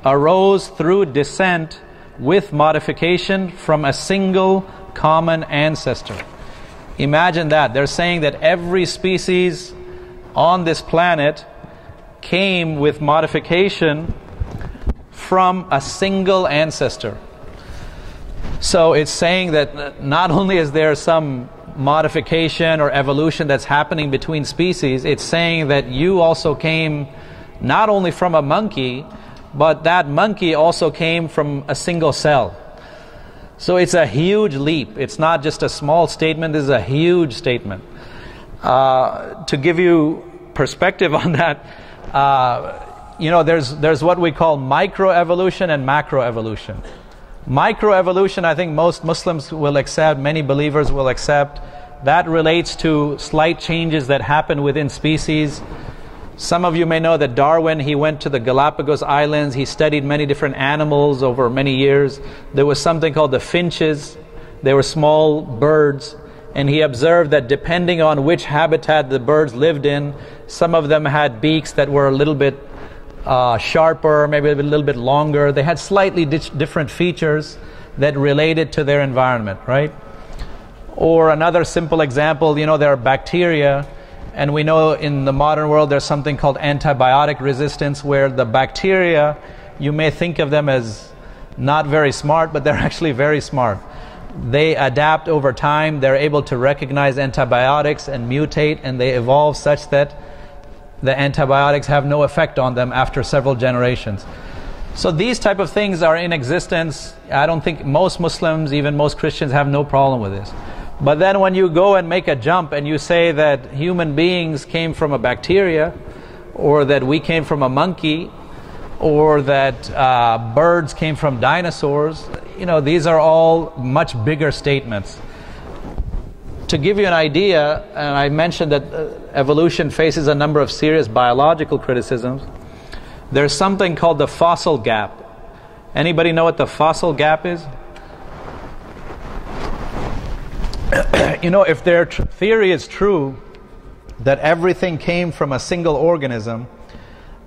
arose through descent with modification from a single common ancestor. Imagine that. They're saying that every species on this planet came with modification from a single ancestor. So it's saying that not only is there some modification or evolution that's happening between species, it's saying that you also came not only from a monkey, but that monkey also came from a single cell. So it's a huge leap. It's not just a small statement, this is a huge statement. To give you perspective on that, there's what we call microevolution and macroevolution. Microevolution, I think most Muslims will accept, many believers will accept. That relates to slight changes that happen within species. Some of you may know that Darwin, he went to the Galapagos Islands, he studied many different animals over many years. There was something called the finches. They were small birds, and he observed that depending on which habitat the birds lived in, some of them had beaks that were a little bit sharper, maybe a little bit longer. They had slightly different features that related to their environment, right? Or another simple example, there are bacteria, and we know in the modern world there's something called antibiotic resistance, where the bacteria, you may think of them as not very smart, but they're actually very smart. They adapt over time, they're able to recognize antibiotics and mutate, and they evolve such that the antibiotics have no effect on them after several generations. So these type of things are in existence. I don't think most Muslims, even most Christians, have no problem with this. But then when you go and make a jump and you say that human beings came from a bacteria, or that we came from a monkey, or that birds came from dinosaurs, these are all much bigger statements. To give you an idea, and I mentioned that evolution faces a number of serious biological criticisms, there's something called the fossil gap. Anybody know what the fossil gap is? If their theory is true, that everything came from a single organism,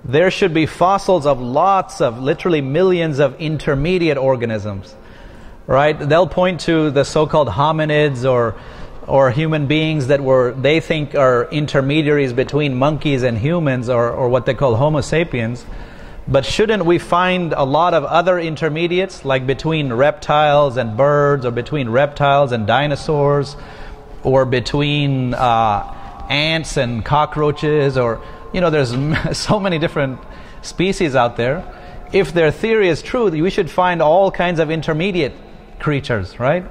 there should be fossils of lots of, literally millions of intermediate organisms, right? They'll point to the so-called hominids or human beings that they think are intermediaries between monkeys and humans, or what they call Homo sapiens. But shouldn't we find a lot of other intermediates, like between reptiles and birds, or between reptiles and dinosaurs, or between ants and cockroaches, or, there's so many different species out there. If their theory is true, we should find all kinds of intermediate creatures, right?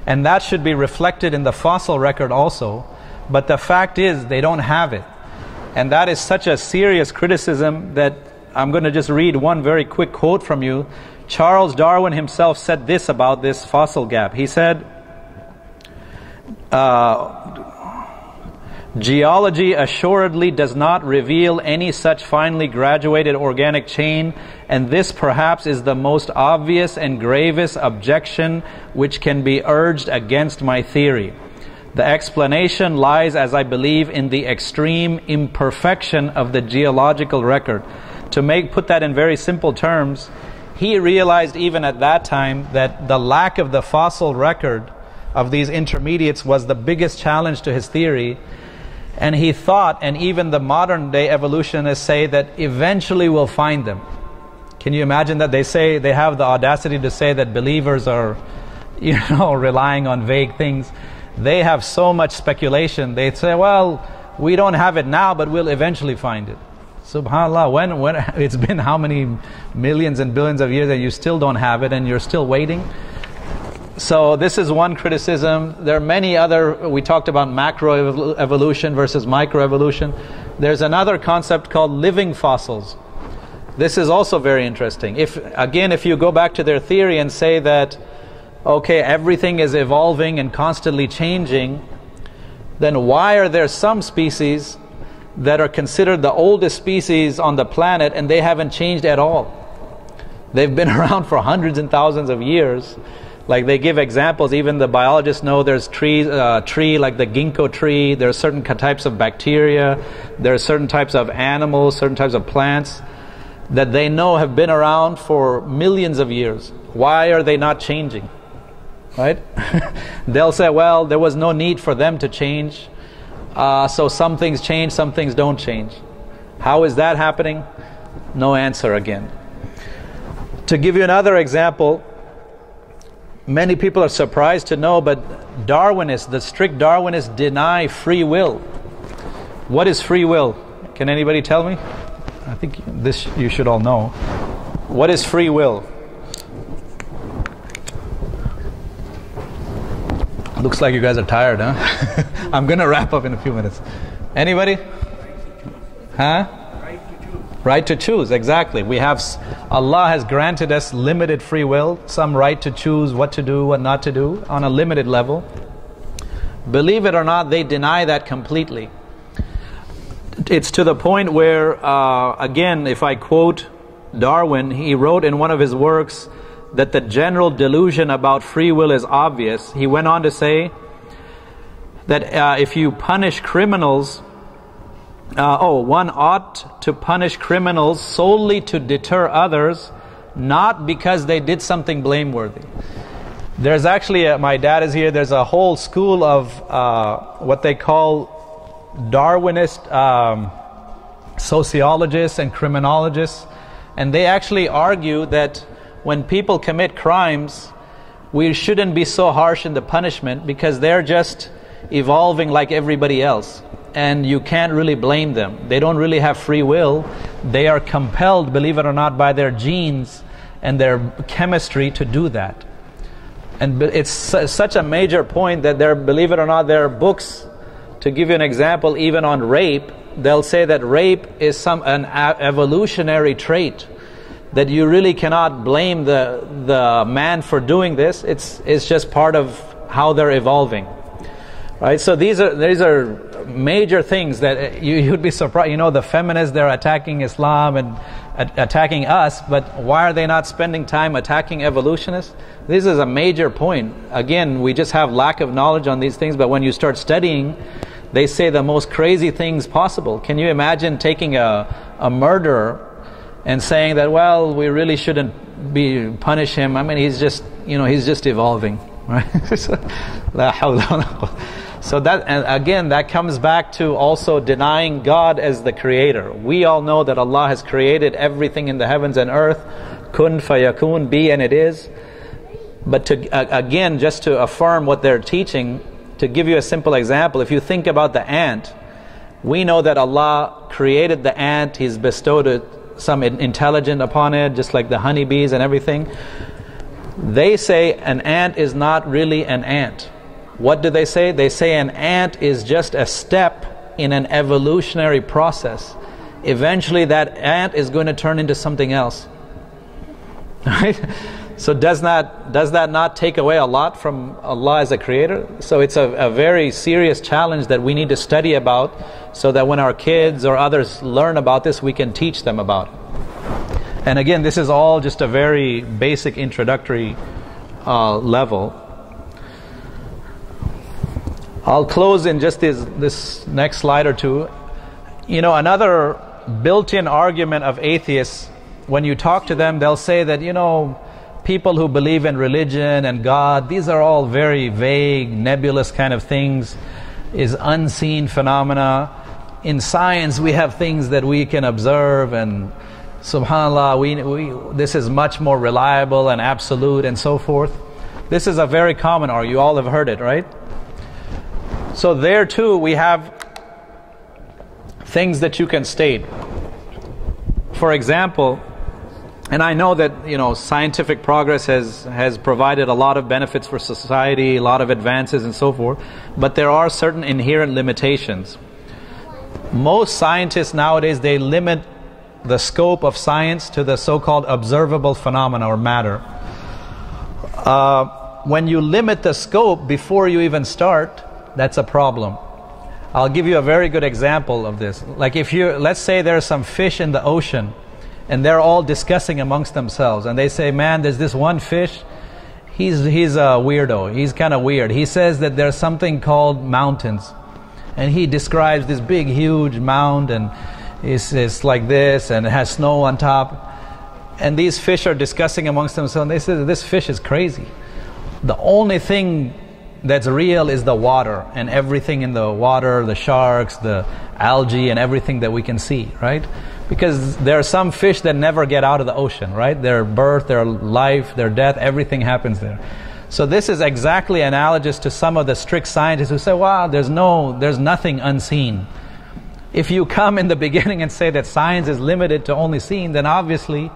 And that should be reflected in the fossil record also. But the fact is, they don't have it. And that is such a serious criticism that I'm going to just read one very quick quote from you. Charles Darwin himself said this about this fossil gap. He said, geology assuredly does not reveal any such finely graduated organic chain, and this perhaps is the most obvious and gravest objection which can be urged against my theory. The explanation lies, as I believe, in the extreme imperfection of the geological record. To put that in very simple terms, he realized even at that time that the lack of the fossil record of these intermediates was the biggest challenge to his theory. And he thought, and even the modern day evolutionists say, that eventually we'll find them. Can you imagine that? They have the audacity to say that believers are, relying on vague things. They have so much speculation. They say, well, we don't have it now, but we'll eventually find it. SubhanAllah, when it's been how many millions and billions of years that you still don't have it and you're still waiting? So this is one criticism. There are many other. We talked about macro evolution versus microevolution. There's another concept called living fossils. This is also very interesting. If you go back to their theory and say that, okay, everything is evolving and constantly changing, then why are there some species that are considered the oldest species on the planet and they haven't changed at all? They've been around for hundreds and thousands of years. Like they give examples, even the biologists know there's tree like the ginkgo tree, there are certain types of bacteria, there are certain types of animals, certain types of plants that they know have been around for millions of years. Why are they not changing? Right? They'll say, well, there was no need for them to change. So some things change, some things don't change. How is that happening? No answer again. To give you another example, many people are surprised to know, but the strict Darwinists deny free will. What is free will? Can anybody tell me? I think this you should all know. What is free will? Looks like you guys are tired, huh? I'm going to wrap up in a few minutes. Anybody? Huh? Right to choose, exactly. Allah has granted us limited free will, some right to choose what to do, what not to do, on a limited level. Believe it or not, they deny that completely. It's to the point where, again, if I quote Darwin, he wrote in one of his works that the general delusion about free will is obvious. He went on to say that if you punish criminals, one ought to punish criminals solely to deter others, not because they did something blameworthy. There's actually, my dad is here, there's a whole school of what they call Darwinist sociologists and criminologists, and they actually argue that when people commit crimes, we shouldn't be so harsh in the punishment because they're just evolving like everybody else. And you can't really blame them. They don't really have free will. They are compelled, believe it or not, by their genes and their chemistry to do that. And it's such a major point that believe it or not, there are books, to give you an example, even on rape. They'll say that rape is an evolutionary trait, that you really cannot blame the man for doing this. It's just part of how they're evolving. Right? So these are major things that you'd be surprised. The feminists, they're attacking Islam and attacking us, but why are they not spending time attacking evolutionists? This is a major point. Again, we just have lack of knowledge on these things, but when you start studying, they say the most crazy things possible. Can you imagine taking a murderer and saying that, well, we really shouldn't punish him? I mean, he's just evolving, right? So that, and again, that comes back to also denying God as the creator. We all know that Allah has created everything in the heavens and earth. Kun fayakun, be and it is. But to again, just to affirm what they're teaching, to give you a simple example, if you think about the ant, we know that Allah created the ant. He's bestowed some intelligence upon it, just like the honeybees and everything. They say an ant is not really an ant. What do they say? They say an ant is just a step in an evolutionary process. Eventually that ant is going to turn into something else. Right? So does that not take away a lot from Allah as a creator? So it's a very serious challenge that we need to study about, so that when our kids or others learn about this, we can teach them about it. And again, this is all just a very basic introductory level. I'll close in just this next slide or two. You know, another built-in argument of atheists, when you talk to them, they'll say that, you know, people who believe in religion and God, these are all very vague, nebulous kind of things, is unseen phenomena. In science, we have things that we can observe, and subhanAllah, this is much more reliable and absolute and so forth. This is a very common argument. You all have heard it, right? So there too, we have things that you can state. For example, and I know that, you know, scientific progress has provided a lot of benefits for society, a lot of advances and so forth, but there are certain inherent limitations. Most scientists nowadays, they limit the scope of science to the so-called observable phenomena or matter. When you limit the scope before you even start, that's a problem. I'll give you a very good example of this. Like let's say there's some fish in the ocean, and they're all discussing amongst themselves, and they say, man, there's this one fish, he's a weirdo, he's kind of weird. He says that there's something called mountains, and he describes this big huge mound, and it's like this, and it has snow on top. And these fish are discussing amongst themselves, and they say that this fish is crazy. The only thing that's real is the water, and everything in the water, the sharks, the algae, and everything that we can see, right? Because there are some fish that never get out of the ocean, right? Their birth, their life, their death, everything happens there. So this is exactly analogous to some of the strict scientists who say, wow, there's nothing unseen. If you come in the beginning and say that science is limited to only seen, then obviously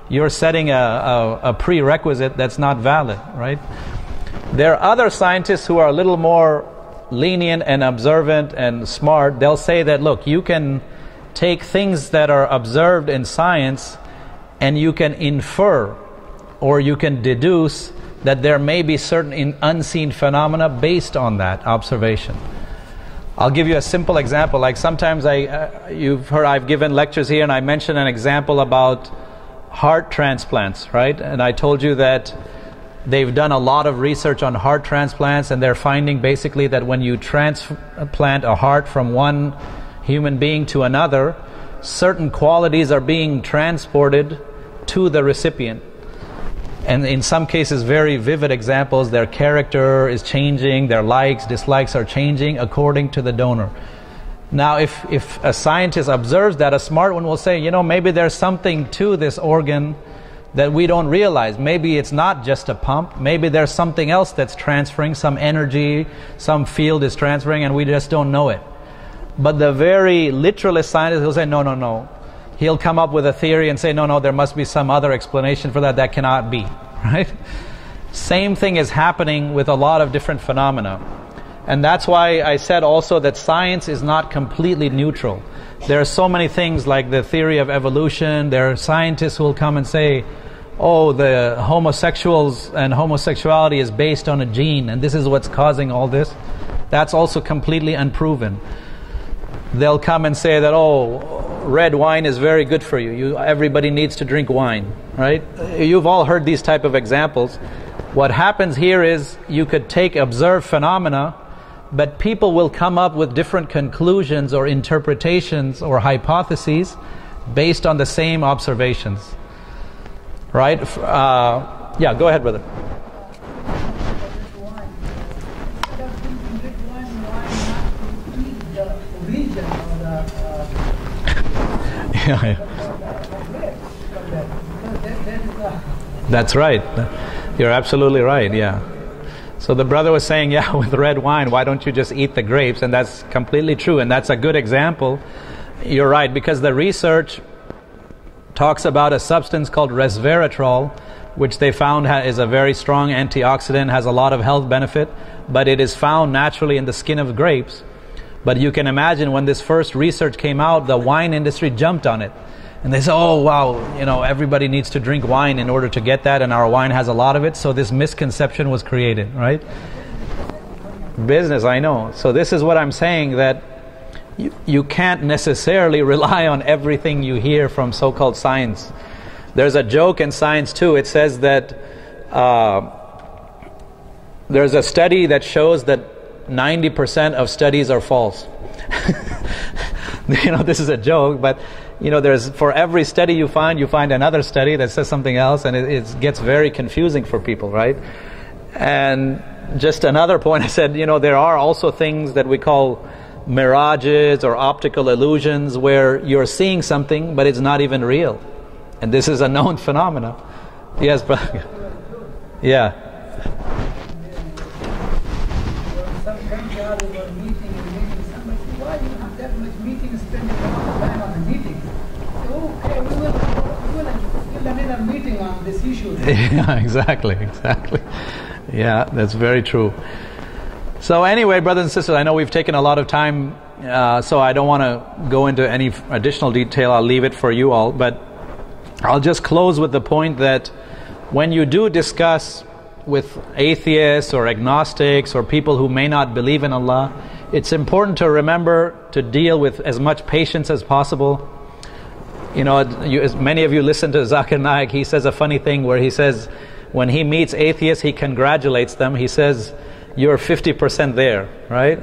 you're setting a prerequisite that's not valid, right? There are other scientists who are a little more lenient and observant and smart. They'll say that, look, you can take things that are observed in science and you can infer or you can deduce that there may be certain unseen phenomena based on that observation. I'll give you a simple example. Like sometimes you've heard I've given lectures here and I mentioned an example about heart transplants, right? And I told you that they've done a lot of research on heart transplants, and they're finding basically that when you transplant a heart from one human being to another, certain qualities are being transported to the recipient. And in some cases, very vivid examples, their character is changing, their likes, dislikes are changing according to the donor. Now, if a scientist observes that, a smart one will say, you know, maybe there's something to this organ that we don't realize. Maybe it's not just a pump. Maybe there's something else that's transferring, some energy, some field is transferring, and we just don't know it. But the very literalist scientist will say, no. He'll come up with a theory and say, no, there must be some other explanation for that. That cannot be, right? Same thing is happening with a lot of different phenomena. And that's why I said also that science is not completely neutral. There are so many things like the theory of evolution. There are scientists who will come and say, oh, the homosexuals and homosexuality is based on a gene, and this is what's causing all this. That's also completely unproven. They'll come and say that, oh, red wine is very good for you. Everybody needs to drink wine, right? You've all heard these type of examples. What happens here is you could take observed phenomena, but people will come up with different conclusions or interpretations or hypotheses based on the same observations, right? Yeah, go ahead, brother. region or the Yeah, yeah. from that. Because that is the That's right. You're absolutely right, yeah. So the brother was saying, yeah, with red wine, why don't you just eat the grapes? And that's completely true, and that's a good example. You're right, because the research talks about a substance called resveratrol, which they found is a very strong antioxidant, has a lot of health benefit, but it is found naturally in the skin of grapes. But you can imagine when this first research came out, the wine industry jumped on it. And they said, oh wow, everybody needs to drink wine in order to get that, and our wine has a lot of it, so this misconception was created, right? Business, I know. So this is what I'm saying, that you can't necessarily rely on everything you hear from so-called science. There's a joke in science too. It says that there's a study that shows that 90% of studies are false. This is a joke, but there's, for every study you find another study that says something else, and it gets very confusing for people, right? And just another point, I said, there are also things that we call mirages or optical illusions, where you're seeing something but it's not even real, and this is a known phenomena. Yes, brother. Yeah. some junkyard who were meeting. Somebody said, why you have that much meeting, spending a lot of time on the meeting? I said, okay, we will another meeting on this issue. Yeah, exactly. Yeah, that's very true. So anyway, brothers and sisters, I know we've taken a lot of time, so I don't want to go into any additional detail. I'll leave it for you all, but I'll just close with the point that when you do discuss with atheists or agnostics or people who may not believe in Allah, it's important to remember to deal with as much patience as possible. Many of you listen to Zakir Naik. He says a funny thing where he says when he meets atheists, he congratulates them. He says, you're 50% there, right?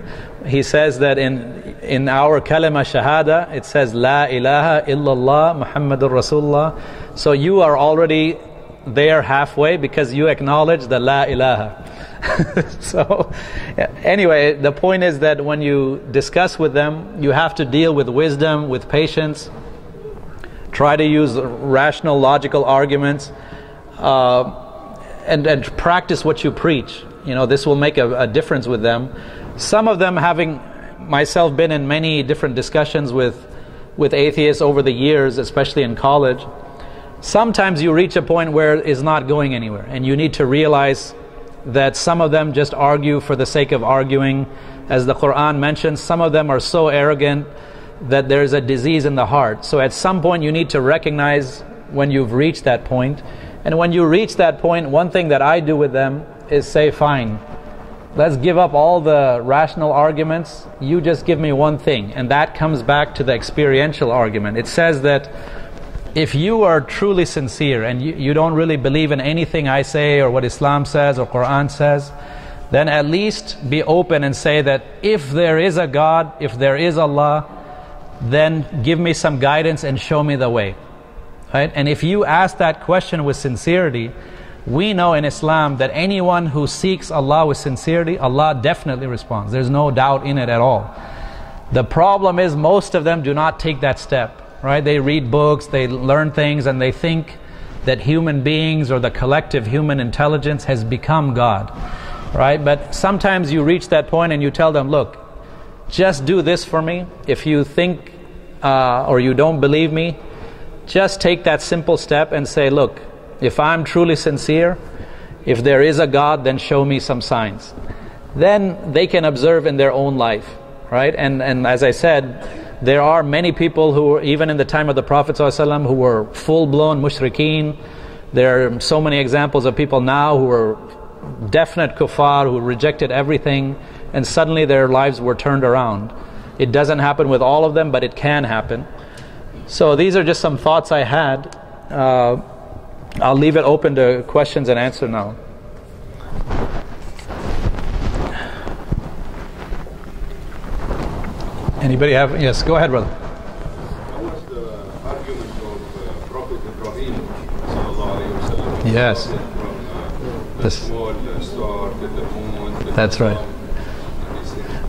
He says that in our kalima shahada, it says La ilaha illallah Muhammadur Rasulullah. So you are already there halfway because you acknowledge the La ilaha. So anyway, the point is that when you discuss with them, you have to deal with wisdom, with patience. Try to use rational, logical arguments, and practice what you preach. This will make a difference with them. Some of them, having myself been in many different discussions with atheists over the years, especially in college, sometimes you reach a point where it's not going anywhere, and you need to realize that some of them just argue for the sake of arguing. As the Quran mentions, some of them are so arrogant that there's a disease in the heart. So at some point you need to recognize when you've reached that point. And when you reach that point, one thing that I do with them is say, fine, let's give up all the rational arguments. You just give me one thing. And that comes back to the experiential argument. It says that if you are truly sincere and you don't really believe in anything I say or what Islam says or Quran says, then at least be open and say that if there is a God, if there is Allah, then give me some guidance and show me the way. Right? And if you ask that question with sincerity, we know in Islam that anyone who seeks Allah with sincerity, Allah definitely responds. There's no doubt in it at all. The problem is most of them do not take that step. Right? They read books, they learn things, and they think that human beings or the collective human intelligence has become God. Right? But sometimes you reach that point and you tell them, look, just do this for me. If you think or you don't believe me, just take that simple step and say, look, if I'm truly sincere, if there is a God, then show me some signs. Then they can observe in their own life. Right? And as I said, there are many people who, even in the time of the Prophet ﷺ, who were full-blown mushrikeen. There are so many examples of people now who are definite kuffar, who rejected everything, and suddenly their lives were turned around. It doesn't happen with all of them, but it can happen. So these are just some thoughts I had. I'll leave it open to questions and answer now. Anybody have? Yes, go ahead, brother. How was the argument of Prophet Ibrahim sallallahu alaihi wasallam? Yes. From the small star to the moon. That's right.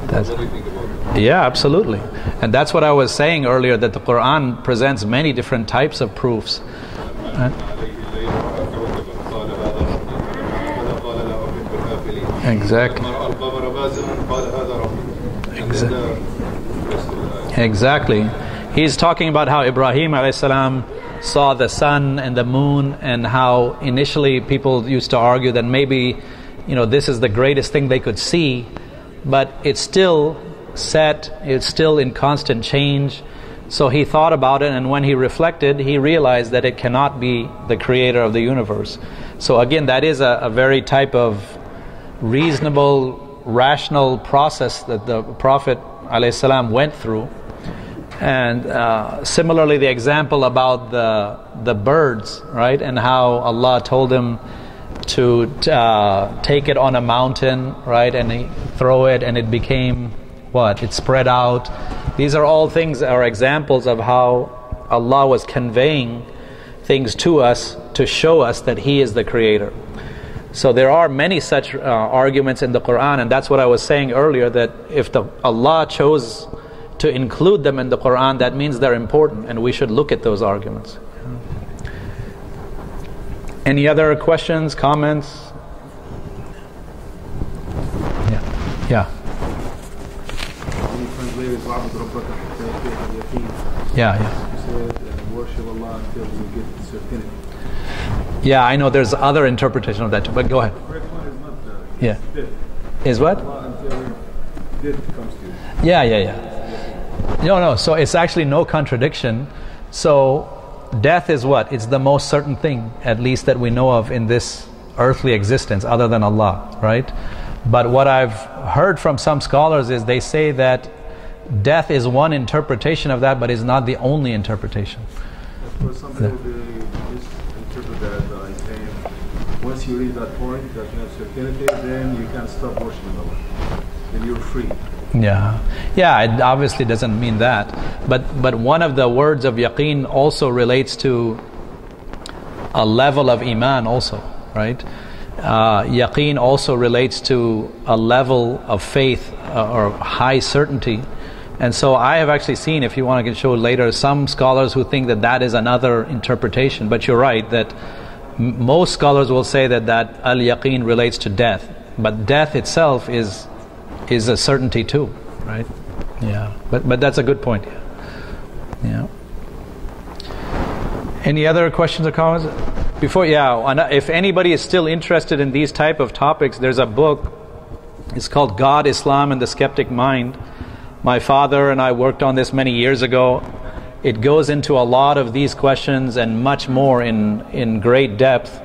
That's, What do you think about that? yeah, absolutely. And that's what I was saying earlier, that the Quran presents many different types of proofs. Exactly. Exactly. He's talking about how Ibrahim alayhis salam saw the sun and the moon, and how initially people used to argue that maybe, this is the greatest thing they could see, but it's still set, it's still in constant change. So he thought about it, and when he reflected, he realized that it cannot be the creator of the universe. So again, that is a very type of reasonable, rational process that the Prophet ﷺ went through. And similarly, the example about the birds, right, and how Allah told him to take it on a mountain, right, and he throw it, and it became what? It spread out. These are all things, are examples of how Allah was conveying things to us to show us that He is the Creator. So there are many such arguments in the Quran, and that's what I was saying earlier, that if Allah chose to include them in the Quran, that means they're important, and we should look at those arguments. Any other questions, comments? Yeah. Yeah. You said worship Allah until you get certainty. Yeah, I know there's other interpretation of that too, but go ahead. The correct one is not Yeah. death. Is what? Allah until death comes to you. Yeah. No, so it's actually no contradiction. So death is what? It's the most certain thing, at least that we know of in this earthly existence other than Allah, right? But what I've heard from some scholars is they say that death is one interpretation of that, but is not the only interpretation. For some people, they misinterpret that by saying, once you reach that point, that you have certainty, then you can stop worshiping Allah. Then you're free. Yeah, it obviously doesn't mean that. But one of the words of yaqeen also relates to a level of iman also, right? Yaqeen also relates to a level of faith or high certainty. And so I have actually seen, if you want, I can show later, some scholars who think that that is another interpretation. But you're right, that most scholars will say that al-yaqeen relates to death. But death itself is a certainty too, right? Yeah, but that's a good point. Yeah. Any other questions or comments? If anybody is still interested in these type of topics, there's a book. It's called God, Islam, and the Skeptic Mind. My father and I worked on this many years ago. It goes into a lot of these questions and much more in great depth.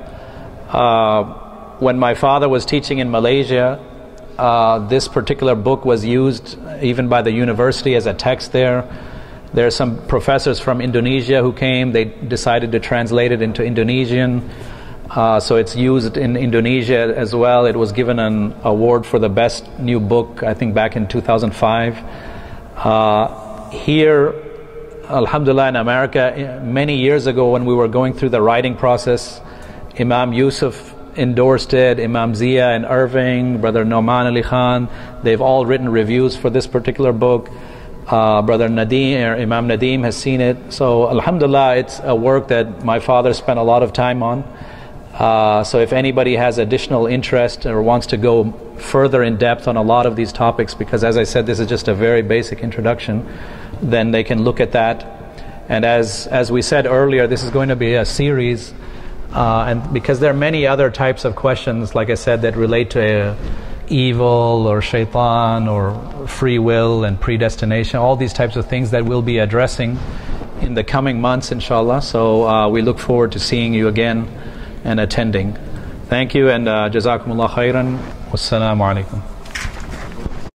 When my father was teaching in Malaysia, this particular book was used even by the university as a text there. There are some professors from Indonesia who came. They decided to translate it into Indonesian. So it's used in Indonesia as well. It was given an award for the best new book, I think back in 2005. Here, alhamdulillah, in America, many years ago when we were going through the writing process, Imam Yusuf endorsed it, Imam Zia and Irving, Brother Noman Ali Khan, they've all written reviews for this particular book. Brother Nadim, or Imam Nadim, has seen it. So alhamdulillah, it's a work that my father spent a lot of time on. So if anybody has additional interest or wants to go further in depth on a lot of these topics, because as I said, this is just a very basic introduction, then they can look at that. And as we said earlier, this is going to be a series, and because there are many other types of questions, like I said, that relate to evil or shaitan or free will and predestination, all these types of things that we'll be addressing in the coming months, inshallah. So we look forward to seeing you again and attending. Thank you, and jazakumullah khairan. Wassalamu alaikum.